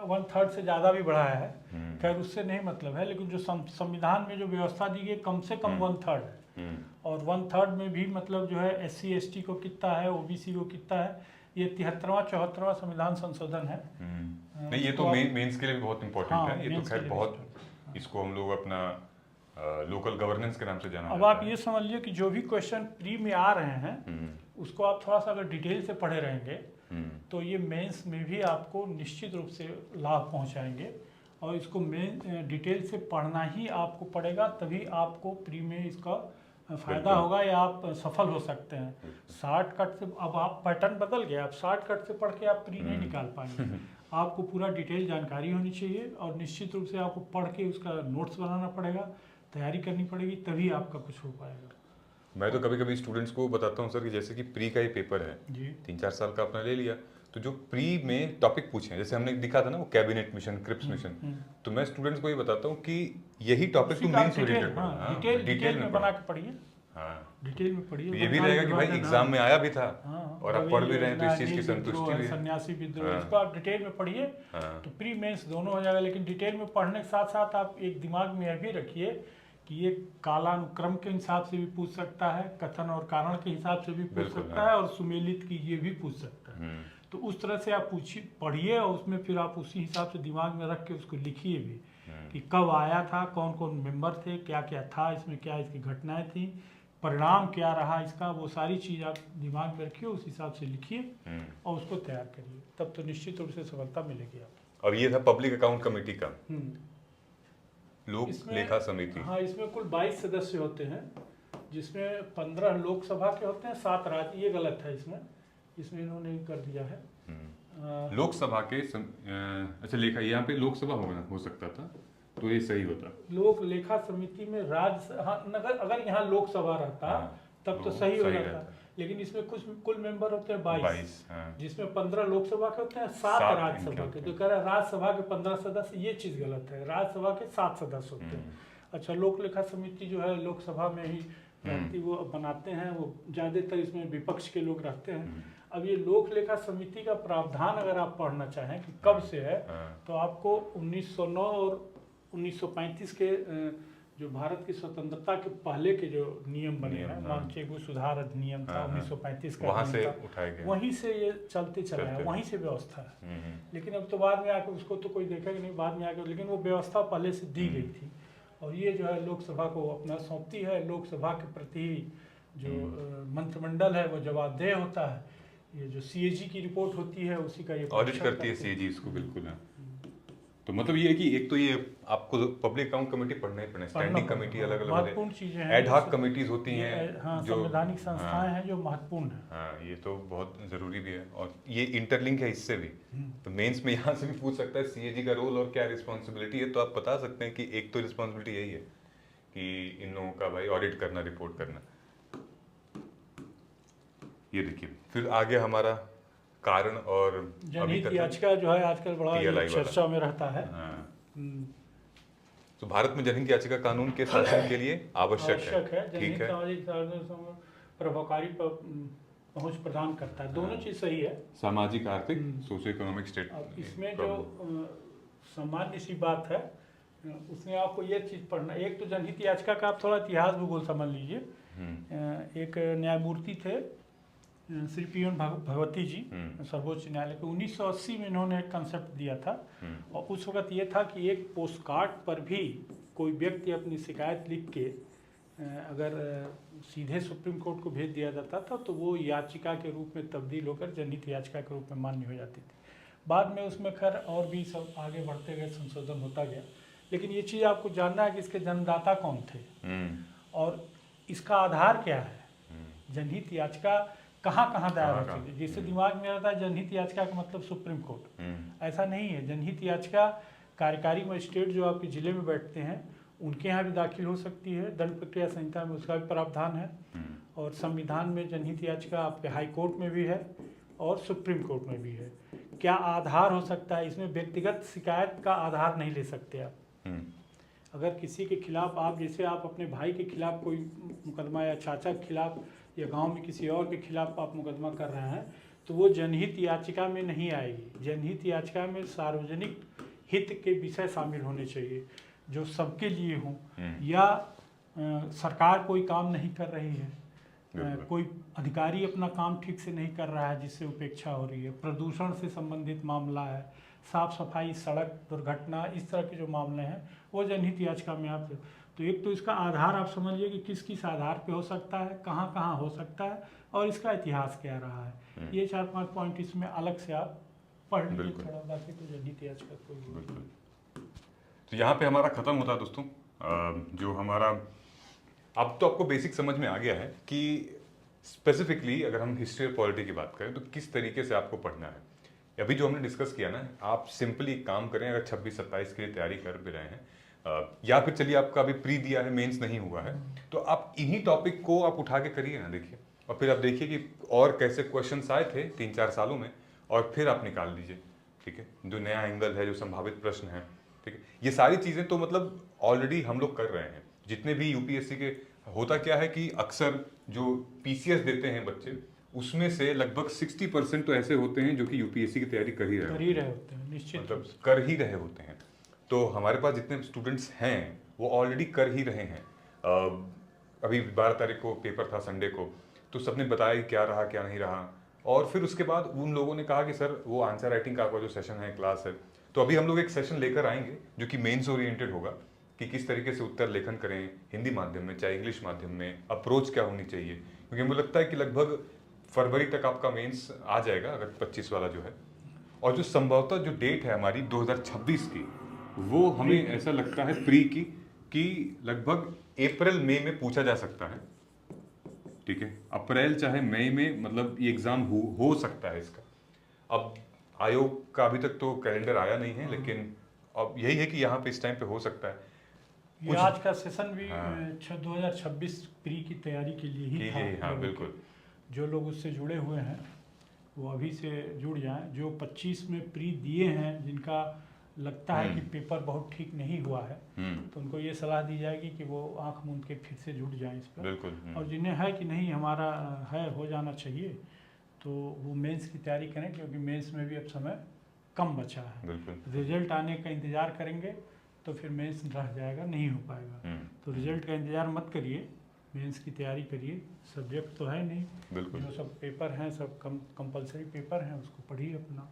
1/3 से ज़्यादा भी बढ़ाया है, खैर उससे नहीं मतलब है, लेकिन जो संविधान में जो व्यवस्था दी गई कम से कम 1/3 है। और 1/3 में भी मतलब जो है SC ST को कितना है, OBC को कितना है, ये 73वां 74वां संविधान संशोधन है। नहीं, ये तो मेंस के लिए भी बहुत इंपॉर्टेंट है। ये तो खैर बहुत, इसको हम लोग अपना लोकल गवर्नेंस के नाम से जाना। अब आप ये समझ लीजिए कि जो भी क्वेश्चन प्री में आ रहे हैं उसको आप थोड़ा सा अगर डिटेल से पढ़े रहेंगे तो ये मेंस में भी आपको निश्चित रूप से लाभ पहुंचाएंगे। और इसको मेन डिटेल से पढ़ना ही आपको पड़ेगा, तभी आपको प्री में इसका फायदा होगा या आप सफल हो सकते हैं। शॉर्टकट से अब आप पैटर्न बदल गया, आप शॉर्टकट से पढ़ के आप प्री नहीं निकाल पाएंगे। आपको पूरा डिटेल जानकारी होनी चाहिए और निश्चित रूप से आपको पढ़ के उसका नोट्स बनाना पड़ेगा, तैयारी करनी पड़ेगी, तभी आपका कुछ हो पाएगा। मैं तो कभी कभी स्टूडेंट्स को बताता हूँ सर कि जैसे कि प्री का ही पेपर है जी, 3-4 साल का अपना ले लिया, तो जो प्री में टॉपिक पूछे हैं, जैसे हमने दिखा था ना वो कैबिनेट मिशन, क्रिप्स मिशन, तो मैं स्टूडेंट्स को ये बताता हूँ कि यही टॉपिक तुम मेंस ओरिएंटेड पढ़ो, डिटेल में बना के पढ़िए। हाँ, डिटेल में पढ़िए, ये भी रहेगा कि भाई एग्जाम में आया भी था और आप पढ़ भी रहे हैं, तो इस चीज की संतुष्टि भी है। सन्यासी विद्रोह, इसको आप डिटेल में पढ़िए तो प्री मेंस दोनों हो जाएगा। लेकिन डिटेल में पढ़ने के साथ साथ आप एक दिमाग में यह भी रखिए कि ये कालानुक्रम के हिसाब से भी पूछ सकता है, कथन और कारण के हिसाब से भी पूछ सकता है, और सुमेलित की ये भी पूछ सकता है। तो उस तरह से आप पूछिए, पढ़िए, और उसमें फिर आप उसी हिसाब से दिमाग में रख के उसको लिखिए भी कि कब आया था, कौन कौन मेंबर थे, क्या क्या था इसमें, क्या इसकी घटनाएं थी, परिणाम क्या रहा इसका, वो सारी चीज़ आप दिमाग में रखिए, उस हिसाब से लिखिए और उसको तैयार करिए, तब तो निश्चित रूप से सफलता मिलेगी आपको। और ये था पब्लिक अकाउंट कमेटी का लोक लेखा समिति। हाँ, इसमें कुल 22 सदस्य होते हैं, जिसमें 15 लोकसभा के होते हैं, 7 राज्य। ये गलत है, इसमें इन्होंने कर दिया है लोकसभा के अच्छा, लेखा यहाँ पे लोकसभा हो सकता था, तो ये सही होता। लोक लेखा समिति में राज्य, हाँ, अगर यहाँ लोकसभा रहता तब तो सही हो जाता, लेकिन इसमें कुल मेंबर होते हैं 22, जिसमें 15 लोकसभा के होते हैं, 7 राज्यसभा के। तो कह रहा है राज्यसभा के 15 सदस्य, ये चीज गलत है, राज्यसभा के 7 सदस्य होते हैं। अच्छा, लोक लेखा समिति जो है लोकसभा में ही रहती, वो बनाते हैं, वो ज्यादातर इसमें विपक्ष के लोग रहते हैं। अब ये लोक लेखा समिति का प्रावधान अगर आप पढ़ना चाहें कि कब से है, तो आपको 1909 और 1935 के जो भारत की स्वतंत्रता के पहले के जो नियम बने हैं, मांचेगु सुधार अधिनियम था 1935 का, वहाँ से उठाए गए, वहीं से ये चलते चला है, वहीं से व्यवस्था है। लेकिन अब तो बाद में आकर उसको तो कोई देखेगा नहीं, बाद में आकर, लेकिन वो व्यवस्था पहले से दी गई थी, और ये जो है लोकसभा को अपना सौंपती है। लोकसभा के प्रति जो मंत्रिमंडल है वो जवाबदेह होता है। ये जो CAG की रिपोर्ट होती है उसी का ये ऑडिट करती है CAG इसको, बिल्कुल है। तो मतलब ये है कि एक तो ये आपको पब्लिक अकाउंट कमेटी पढ़ना ही पड़ना, स्टैंडिंग कमेटी अलग अलग महत्वपूर्ण चीजें हैं, एड हॉक कमिटीज होती हैं, जो संवैधानिक संस्थाएं हैं जो महत्वपूर्ण है। हाँ, ये तो बहुत जरूरी भी है, और ये इंटरलिंक है इससे भी। तो मेंस में यहाँ से भी पूछ सकता है CAG का रोल और क्या रिस्पॉन्सिबिलिटी है, तो आप बता सकते हैं कि एक तो रिस्पॉन्सिबिलिटी यही है कि इन लोगों का भाई ऑडिट करना, रिपोर्ट करना। ये देखिए, फिर आगे हमारा कारण और जनहित याचिका जो है आजकल बड़ा चर्चा में रहता है। तो भारत में जनहित याचिका कानून के शासन के लिए आवश्यक है। जनहित सामाजिक प्रभावकारी पहुंच प्रदान करता है, दोनों चीज सही है, सामाजिक, आर्थिक, सोशो इकोनॉमिक स्टेट। इसमें जो सामान्य सी बात है उसमें आपको ये चीज पढ़ना, एक तो जनहित याचिका का आप थोड़ा इतिहास भूगोल समझ लीजिए। एक न्यायमूर्ति थे श्री पी.एन. भगवती जी, सर्वोच्च न्यायालय के, 1980 में इन्होंने एक कंसेप्ट दिया था, और उस वक्त ये था कि एक पोस्ट कार्ड पर भी कोई व्यक्ति अपनी शिकायत लिख के अगर सीधे सुप्रीम कोर्ट को भेज दिया जाता था तो वो याचिका के रूप में तब्दील होकर जनहित याचिका के रूप में मान्य हो जाती थी। बाद में उसमें खैर और भी सब आगे बढ़ते गए, संशोधन होता गया। लेकिन ये चीज़ आपको जानना है कि इसके जन्मदाता कौन थे और इसका आधार क्या है। जनहित याचिका कहाँ कहाँ दायर होती है, जिससे दिमाग में आता है जनहित याचिका का मतलब सुप्रीम कोर्ट, ऐसा नहीं है। जनहित याचिका कार्यकारी मजिस्ट्रेट जो आपके जिले में बैठते हैं उनके यहाँ भी दाखिल हो सकती है, दंड प्रक्रिया संहिता में उसका भी प्रावधान है, और संविधान में जनहित याचिका आपके हाई कोर्ट में भी है और सुप्रीम कोर्ट में भी है। क्या आधार हो सकता है इसमें? व्यक्तिगत शिकायत का आधार नहीं ले सकते आप। अगर किसी के खिलाफ आप, जैसे आप अपने भाई के खिलाफ कोई मुकदमा या चाचा के खिलाफ या गांव में किसी और के खिलाफ आप मुकदमा कर रहे हैं तो वो जनहित याचिका में नहीं आएगी। जनहित याचिका में सार्वजनिक हित के विषय शामिल होने चाहिए जो सबके लिए हों, या सरकार कोई काम नहीं कर रही है, कोई अधिकारी अपना काम ठीक से नहीं कर रहा है जिससे उपेक्षा हो रही है, प्रदूषण से संबंधित मामला है, साफ सफाई, सड़क दुर्घटना, इस तरह के जो मामले हैं वो जनहित याचिका में आप। तो एक तो इसका आधार आप समझिए कि किस किस आधार पे हो सकता है, कहाँ कहाँ हो सकता है और इसका इतिहास क्या रहा है। ये 4-5 पॉइंट इसमें अलग से आप पढ़ लीजिए थोड़ा, बाकी तो जनहित याचिका कोई। तो यहाँ पे हमारा खत्म होता है दोस्तों। जो हमारा अब तो आपको बेसिक समझ में आ गया है कि स्पेसिफिकली अगर हम हिस्ट्री और पॉलिटी की बात करें तो किस तरीके से आपको पढ़ना है। अभी जो हमने डिस्कस किया ना, आप सिंपली एक काम करें, अगर 26-27 के लिए तैयारी कर भी रहे हैं या फिर चलिए आपका अभी प्री दिया है, मेंस नहीं हुआ है, तो आप इन्हीं टॉपिक को आप उठा के करिए ना, देखिए, और फिर आप देखिए कि और कैसे क्वेश्चंस आए थे 3-4 सालों में, और फिर आप निकाल दीजिए। ठीक है, जो नया एंगल है, जो संभावित प्रश्न है, ठीक है, ये सारी चीज़ें तो मतलब ऑलरेडी हम लोग कर रहे हैं। जितने भी यूपीएससी के, होता क्या है कि अक्सर जो पीसीएस देते हैं बच्चे, उसमें से लगभग 60% तो ऐसे होते हैं जो कि यूपीएससी की तैयारी कर ही रहे होते हैं, निश्चित मतलब कर ही रहे होते हैं। तो हमारे पास जितने स्टूडेंट्स हैं वो ऑलरेडी कर ही रहे हैं। अभी 12 तारीख को पेपर था, संडे को, तो सबने बताया कि क्या रहा क्या नहीं रहा, और फिर उसके बाद उन लोगों ने कहा कि सर वो आंसर राइटिंग का आपका जो सेशन है, क्लास है, तो अभी हम लोग एक सेशन लेकर आएंगे जो कि मेंस ओरिएंटेड होगा, कि किस तरीके से उत्तर लेखन करें हिंदी माध्यम में चाहे इंग्लिश माध्यम में, अप्रोच क्या होनी चाहिए, क्योंकि मुझे लगता है कि लगभग फरवरी तक आपका मेंस आ जाएगा, अगर 25 वाला जो है। और जो संभवतः जो डेट है हमारी 2026 की, वो हमें ऐसा लगता है प्री की कि लगभग अप्रैल मई में पूछा जा सकता है। ठीक है, अप्रैल चाहे मई में, मतलब ये एग्जाम हो सकता है इसका। अब आयोग का अभी तक तो कैलेंडर आया नहीं है, लेकिन अब यही है कि यहाँ पे इस टाइम पे हो सकता है। ये आज का सेशन भी 2026 प्री की तैयारी के लिए ही था। हाँ, बिल्कुल। जो लोग उससे जुड़े हुए हैं वो अभी से जुड़ जाएं। जो 25 में प्री दिए हैं, जिनका लगता है कि पेपर बहुत ठीक नहीं हुआ है, तो उनको ये सलाह दी जाएगी कि वो आंख मूंद के फिर से जुड़ जाएं इस पर। बिल्कुल। और जिन्हें है कि नहीं हमारा है, हो जाना चाहिए, तो वो मेंस की तैयारी करें, क्योंकि मेंस में भी अब समय कम बचा है। रिजल्ट आने का इंतज़ार करेंगे तो फिर मेंस रह जाएगा, नहीं हो पाएगा। तो रिजल्ट का इंतज़ार मत करिए, मेंस की तैयारी करिए। सब्जेक्ट तो है नहीं, जो सब पेपर हैं सब कंपलसरी पेपर हैं, उसको पढ़िए अपना।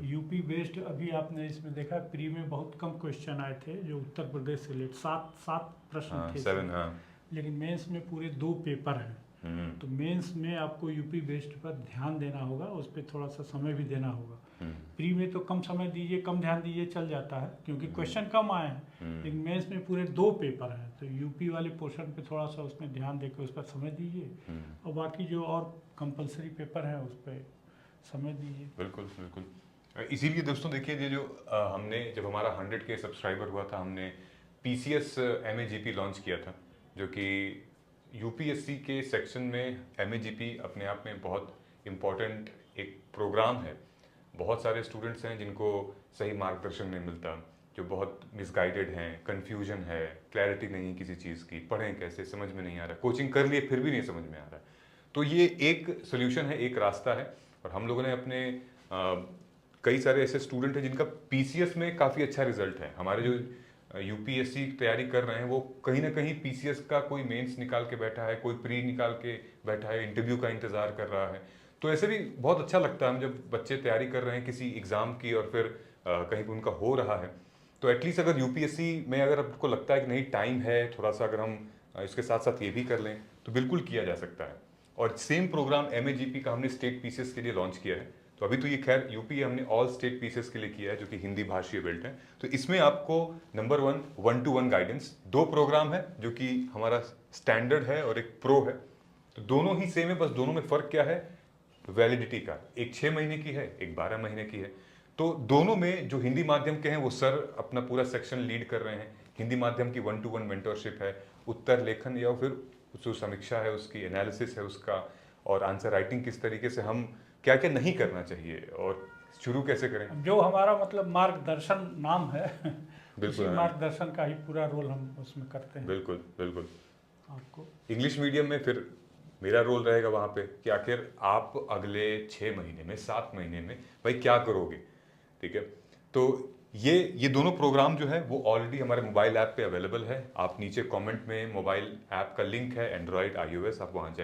यूपी बेस्ड अभी आपने इसमें देखा, प्री में बहुत कम क्वेश्चन आए थे जो उत्तर प्रदेश से रिलेटेड, 7 प्रश्न थे, लेकिन मेंस में पूरे 2 पेपर हैं। तो मेंस में आपको यूपी बेस्ड पर ध्यान देना होगा, उस पर थोड़ा सा समय भी देना होगा। प्री में तो कम समय दीजिए, कम ध्यान दीजिए, चल जाता है क्योंकि क्वेश्चन कम आए हैं, लेकिन मेंस में पूरे 2 पेपर हैं, तो यूपी वाले पोर्शन पे थोड़ा सा उसमें ध्यान देकर उस पर समय दीजिए, और बाकी जो और कंपलसरी पेपर हैं उस पर समय दीजिए। बिल्कुल। इसीलिए दोस्तों देखिए, ये जो हमने, जब हमारा 100K सब्सक्राइबर हुआ था, हमने पीसीएस MAGP लॉन्च किया था, जो कि यूपीएससी के सेक्शन में MAGP अपने आप में बहुत इम्पॉर्टेंट एक प्रोग्राम है। बहुत सारे स्टूडेंट्स हैं जिनको सही मार्गदर्शन नहीं मिलता, जो बहुत मिसगाइडेड हैं, कन्फ्यूजन है, क्लैरिटी नहीं किसी चीज़ की, पढ़ें कैसे, समझ में नहीं आ रहा, कोचिंग कर लिए फिर भी नहीं समझ में आ रहा। तो ये एक सोल्यूशन है, एक रास्ता है। और हम लोगों ने अपने कई सारे ऐसे स्टूडेंट हैं जिनका पीसीएस में काफ़ी अच्छा रिजल्ट है। हमारे जो यूपीएससी तैयारी कर रहे हैं वो कहीं ना कहीं पीसीएस का कोई मेंस निकाल के बैठा है, कोई प्री निकाल के बैठा है, इंटरव्यू का इंतज़ार कर रहा है। तो ऐसे भी बहुत अच्छा लगता है हम जब बच्चे तैयारी कर रहे हैं किसी एग्ज़ाम की और फिर कहीं पर उनका हो रहा है। तो एटलीस्ट अगर यूपीएससी में अगर आपको लगता है कि नहीं टाइम है थोड़ा सा, अगर हम इसके साथ साथ ये भी कर लें तो बिल्कुल किया जा सकता है। और सेम प्रोग्राम MAGP का हमने स्टेट पीसीएस के लिए लॉन्च किया है, तो अभी तो ये खैर यूपी हमने ऑल स्टेट पीसेस के लिए किया है जो कि हिंदी भाषीय बेल्ट है। तो इसमें आपको नंबर 1 1-to-1 गाइडेंस, 2 प्रोग्राम है जो कि हमारा स्टैंडर्ड है और एक प्रो है। तो दोनों ही सेम है, बस दोनों में फ़र्क क्या है, वैलिडिटी का। एक 6 महीने की है, एक 12 महीने की है। तो दोनों में जो हिंदी माध्यम के हैं वो सर अपना पूरा सेक्शन लीड कर रहे हैं। हिंदी माध्यम की 1-to-1 मेंटरशिप है, उत्तर लेखन या फिर जो समीक्षा है उसकी एनालिसिस है उसका, और आंसर राइटिंग किस तरीके से हम क्या क्या नहीं करना चाहिए और शुरू कैसे करें। जो हमारा मतलब मार्गदर्शन नाम है बिल्कुल, उसी मार्गदर्शन का ही पूरा रोल हम उसमें करते हैं। बिल्कुल बिल्कुल। आपको इंग्लिश मीडियम में फिर मेरा रोल रहेगा वहाँ पे कि आखिर आप अगले 6 महीने में, 7 महीने में भाई क्या करोगे, ठीक है। तो ये दोनों प्रोग्राम जो है वो ऑलरेडी हमारे मोबाइल ऐप पे अवेलेबल है। आप नीचे कमेंट में मोबाइल ऐप का लिंक है, एंड्रॉयड iOS, आप वहाँ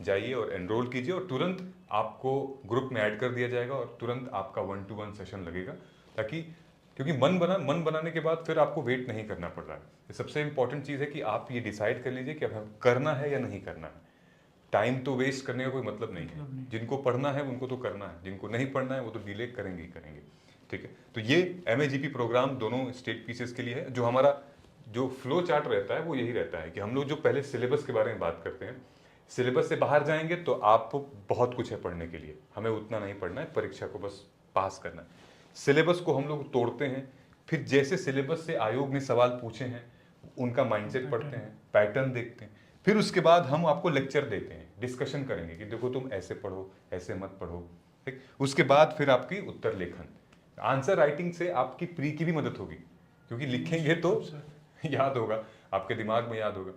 जाइए और एनरोल कीजिए और तुरंत आपको ग्रुप में ऐड कर दिया जाएगा और तुरंत आपका 1-to-1 सेशन लगेगा, ताकि क्योंकि मन बनाने के बाद फिर आपको वेट नहीं करना पड़ रहा है। ये सबसे इंपॉर्टेंट चीज़ है कि आप ये डिसाइड कर लीजिए कि अब हम करना है या नहीं करना है। टाइम तो वेस्ट करने का कोई मतलब नहीं है। जिनको पढ़ना है उनको तो करना है, जिनको नहीं पढ़ना है वो तो डिले करेंगे ही करेंगे, ठीक है। तो ये MAGP प्रोग्राम दोनों स्टेट पीसेस के लिए है। जो हमारा जो फ्लो चार्ट रहता है वो यही रहता है कि हम लोग जो पहले सिलेबस के बारे में बात करते हैं, सिलेबस से बाहर जाएंगे तो आप बहुत कुछ है पढ़ने के लिए, हमें उतना नहीं पढ़ना है, परीक्षा को बस पास करना है। सिलेबस को हम लोग तोड़ते हैं, फिर जैसे सिलेबस से आयोग ने सवाल पूछे हैं उनका माइंडसेट पढ़ते हैं, पैटर्न देखते हैं, फिर उसके बाद हम आपको लेक्चर देते हैं, डिस्कशन करेंगे कि देखो तुम ऐसे पढ़ो, ऐसे मत पढ़ो, ठीक। उसके बाद फिर आपकी उत्तर लेखन, आंसर राइटिंग से आपकी प्री की भी मदद होगी, क्योंकि लिखेंगे तो याद होगा, आपके दिमाग में याद होगा।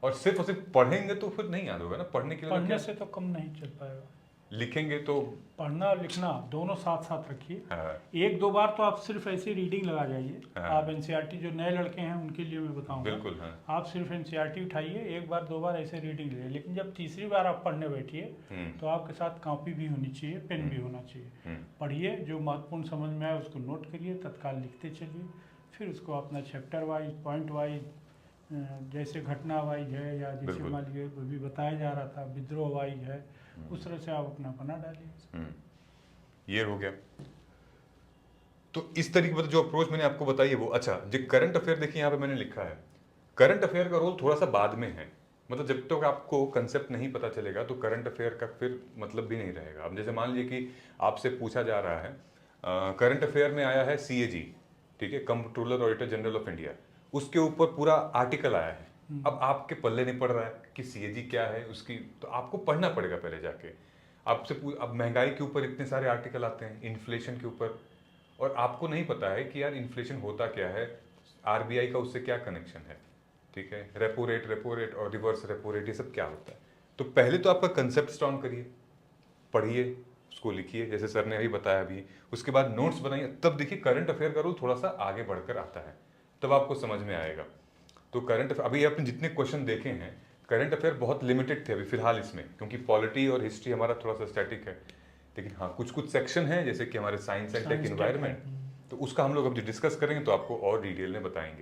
और सिर्फ पढ़ेंगे तो फिर नहीं याद होगा ना, पढ़ने के लिए पढ़ने से तो कम नहीं चल पाएगा, लिखेंगे तो पढ़ना और लिखना दोनों साथ साथ रखिए। हाँ। 1-2 बार तो आप सिर्फ ऐसी रीडिंग लगा जाइए। हाँ। आप NCERT जो नए लड़के हैं उनके लिए मैं बताऊंगा, बिल्कुल, हाँ। आप सिर्फ NCERT उठाइए, 1 बार 2 बार ऐसे रीडिंग लीजिए, लेकिन जब तीसरी बार आप पढ़ने बैठिए तो आपके साथ कॉपी भी होनी चाहिए, पेन भी होना चाहिए। पढ़िए, जो महत्वपूर्ण समझ में आए उसको नोट करिए, तत्काल लिखते चलिए, फिर उसको अपना चैप्टर वाइज, पॉइंट वाइज, जैसे घटना वाइज है या जैसे मान लीजिए अभी बताया जा रहा था विद्रोह वाइज है, उस तरह से आप अपना बना डालिए। ये हो गया। तो इस तरीके मतलब जो अप्रोच मैंने आपको बताई है वो। अच्छा, जो करंट अफेयर देखिए यहाँ पे मैंने लिखा है, करंट अफेयर का रोल थोड़ा सा बाद में है, मतलब जब तक आपको कंसेप्ट नहीं पता चलेगा तो करंट अफेयर का फिर मतलब भी नहीं रहेगा। अब जैसे मान लीजिए कि आपसे पूछा जा रहा है, करंट अफेयर में आया है CAG, ठीक है, controller auditor general of India, उसके ऊपर पूरा आर्टिकल आया है। अब आपके पल्ले नहीं पड़ रहा है कि CAG क्या है उसकी, तो आपको पढ़ना पड़ेगा पहले जाके। आपसे अब महंगाई के ऊपर इतने सारे आर्टिकल आते हैं, इन्फ्लेशन के ऊपर, और आपको नहीं पता है कि यार इन्फ्लेशन होता क्या है, RBI का उससे क्या कनेक्शन है, ठीक है, रेपो रेट और रिवर्स रेपो रेट, ये सब क्या होता है। तो पहले तो आपका कंसेप्ट स्ट्रॉन्ग करिए, पढ़िए, उसको लिखिए जैसे सर ने अभी बताया अभी, उसके बाद नोट्स बनाइए, तब देखिए करंट अफेयर का रोल थोड़ा सा आगे बढ़कर आता है, तब आपको समझ में आएगा। तो करंट अभी आपने जितने क्वेश्चन देखे हैं, करंट अफेयर बहुत लिमिटेड थे अभी फिलहाल इसमें, क्योंकि पॉलिटी और हिस्ट्री हमारा थोड़ा सा स्टैटिक है। लेकिन हाँ, कुछ सेक्शन है जैसे कि हमारे साइंस एंड टेक, एनवायरनमेंट, तो उसका हम लोग अब डिस्कस करेंगे तो आपको और डिटेल में बताएंगे।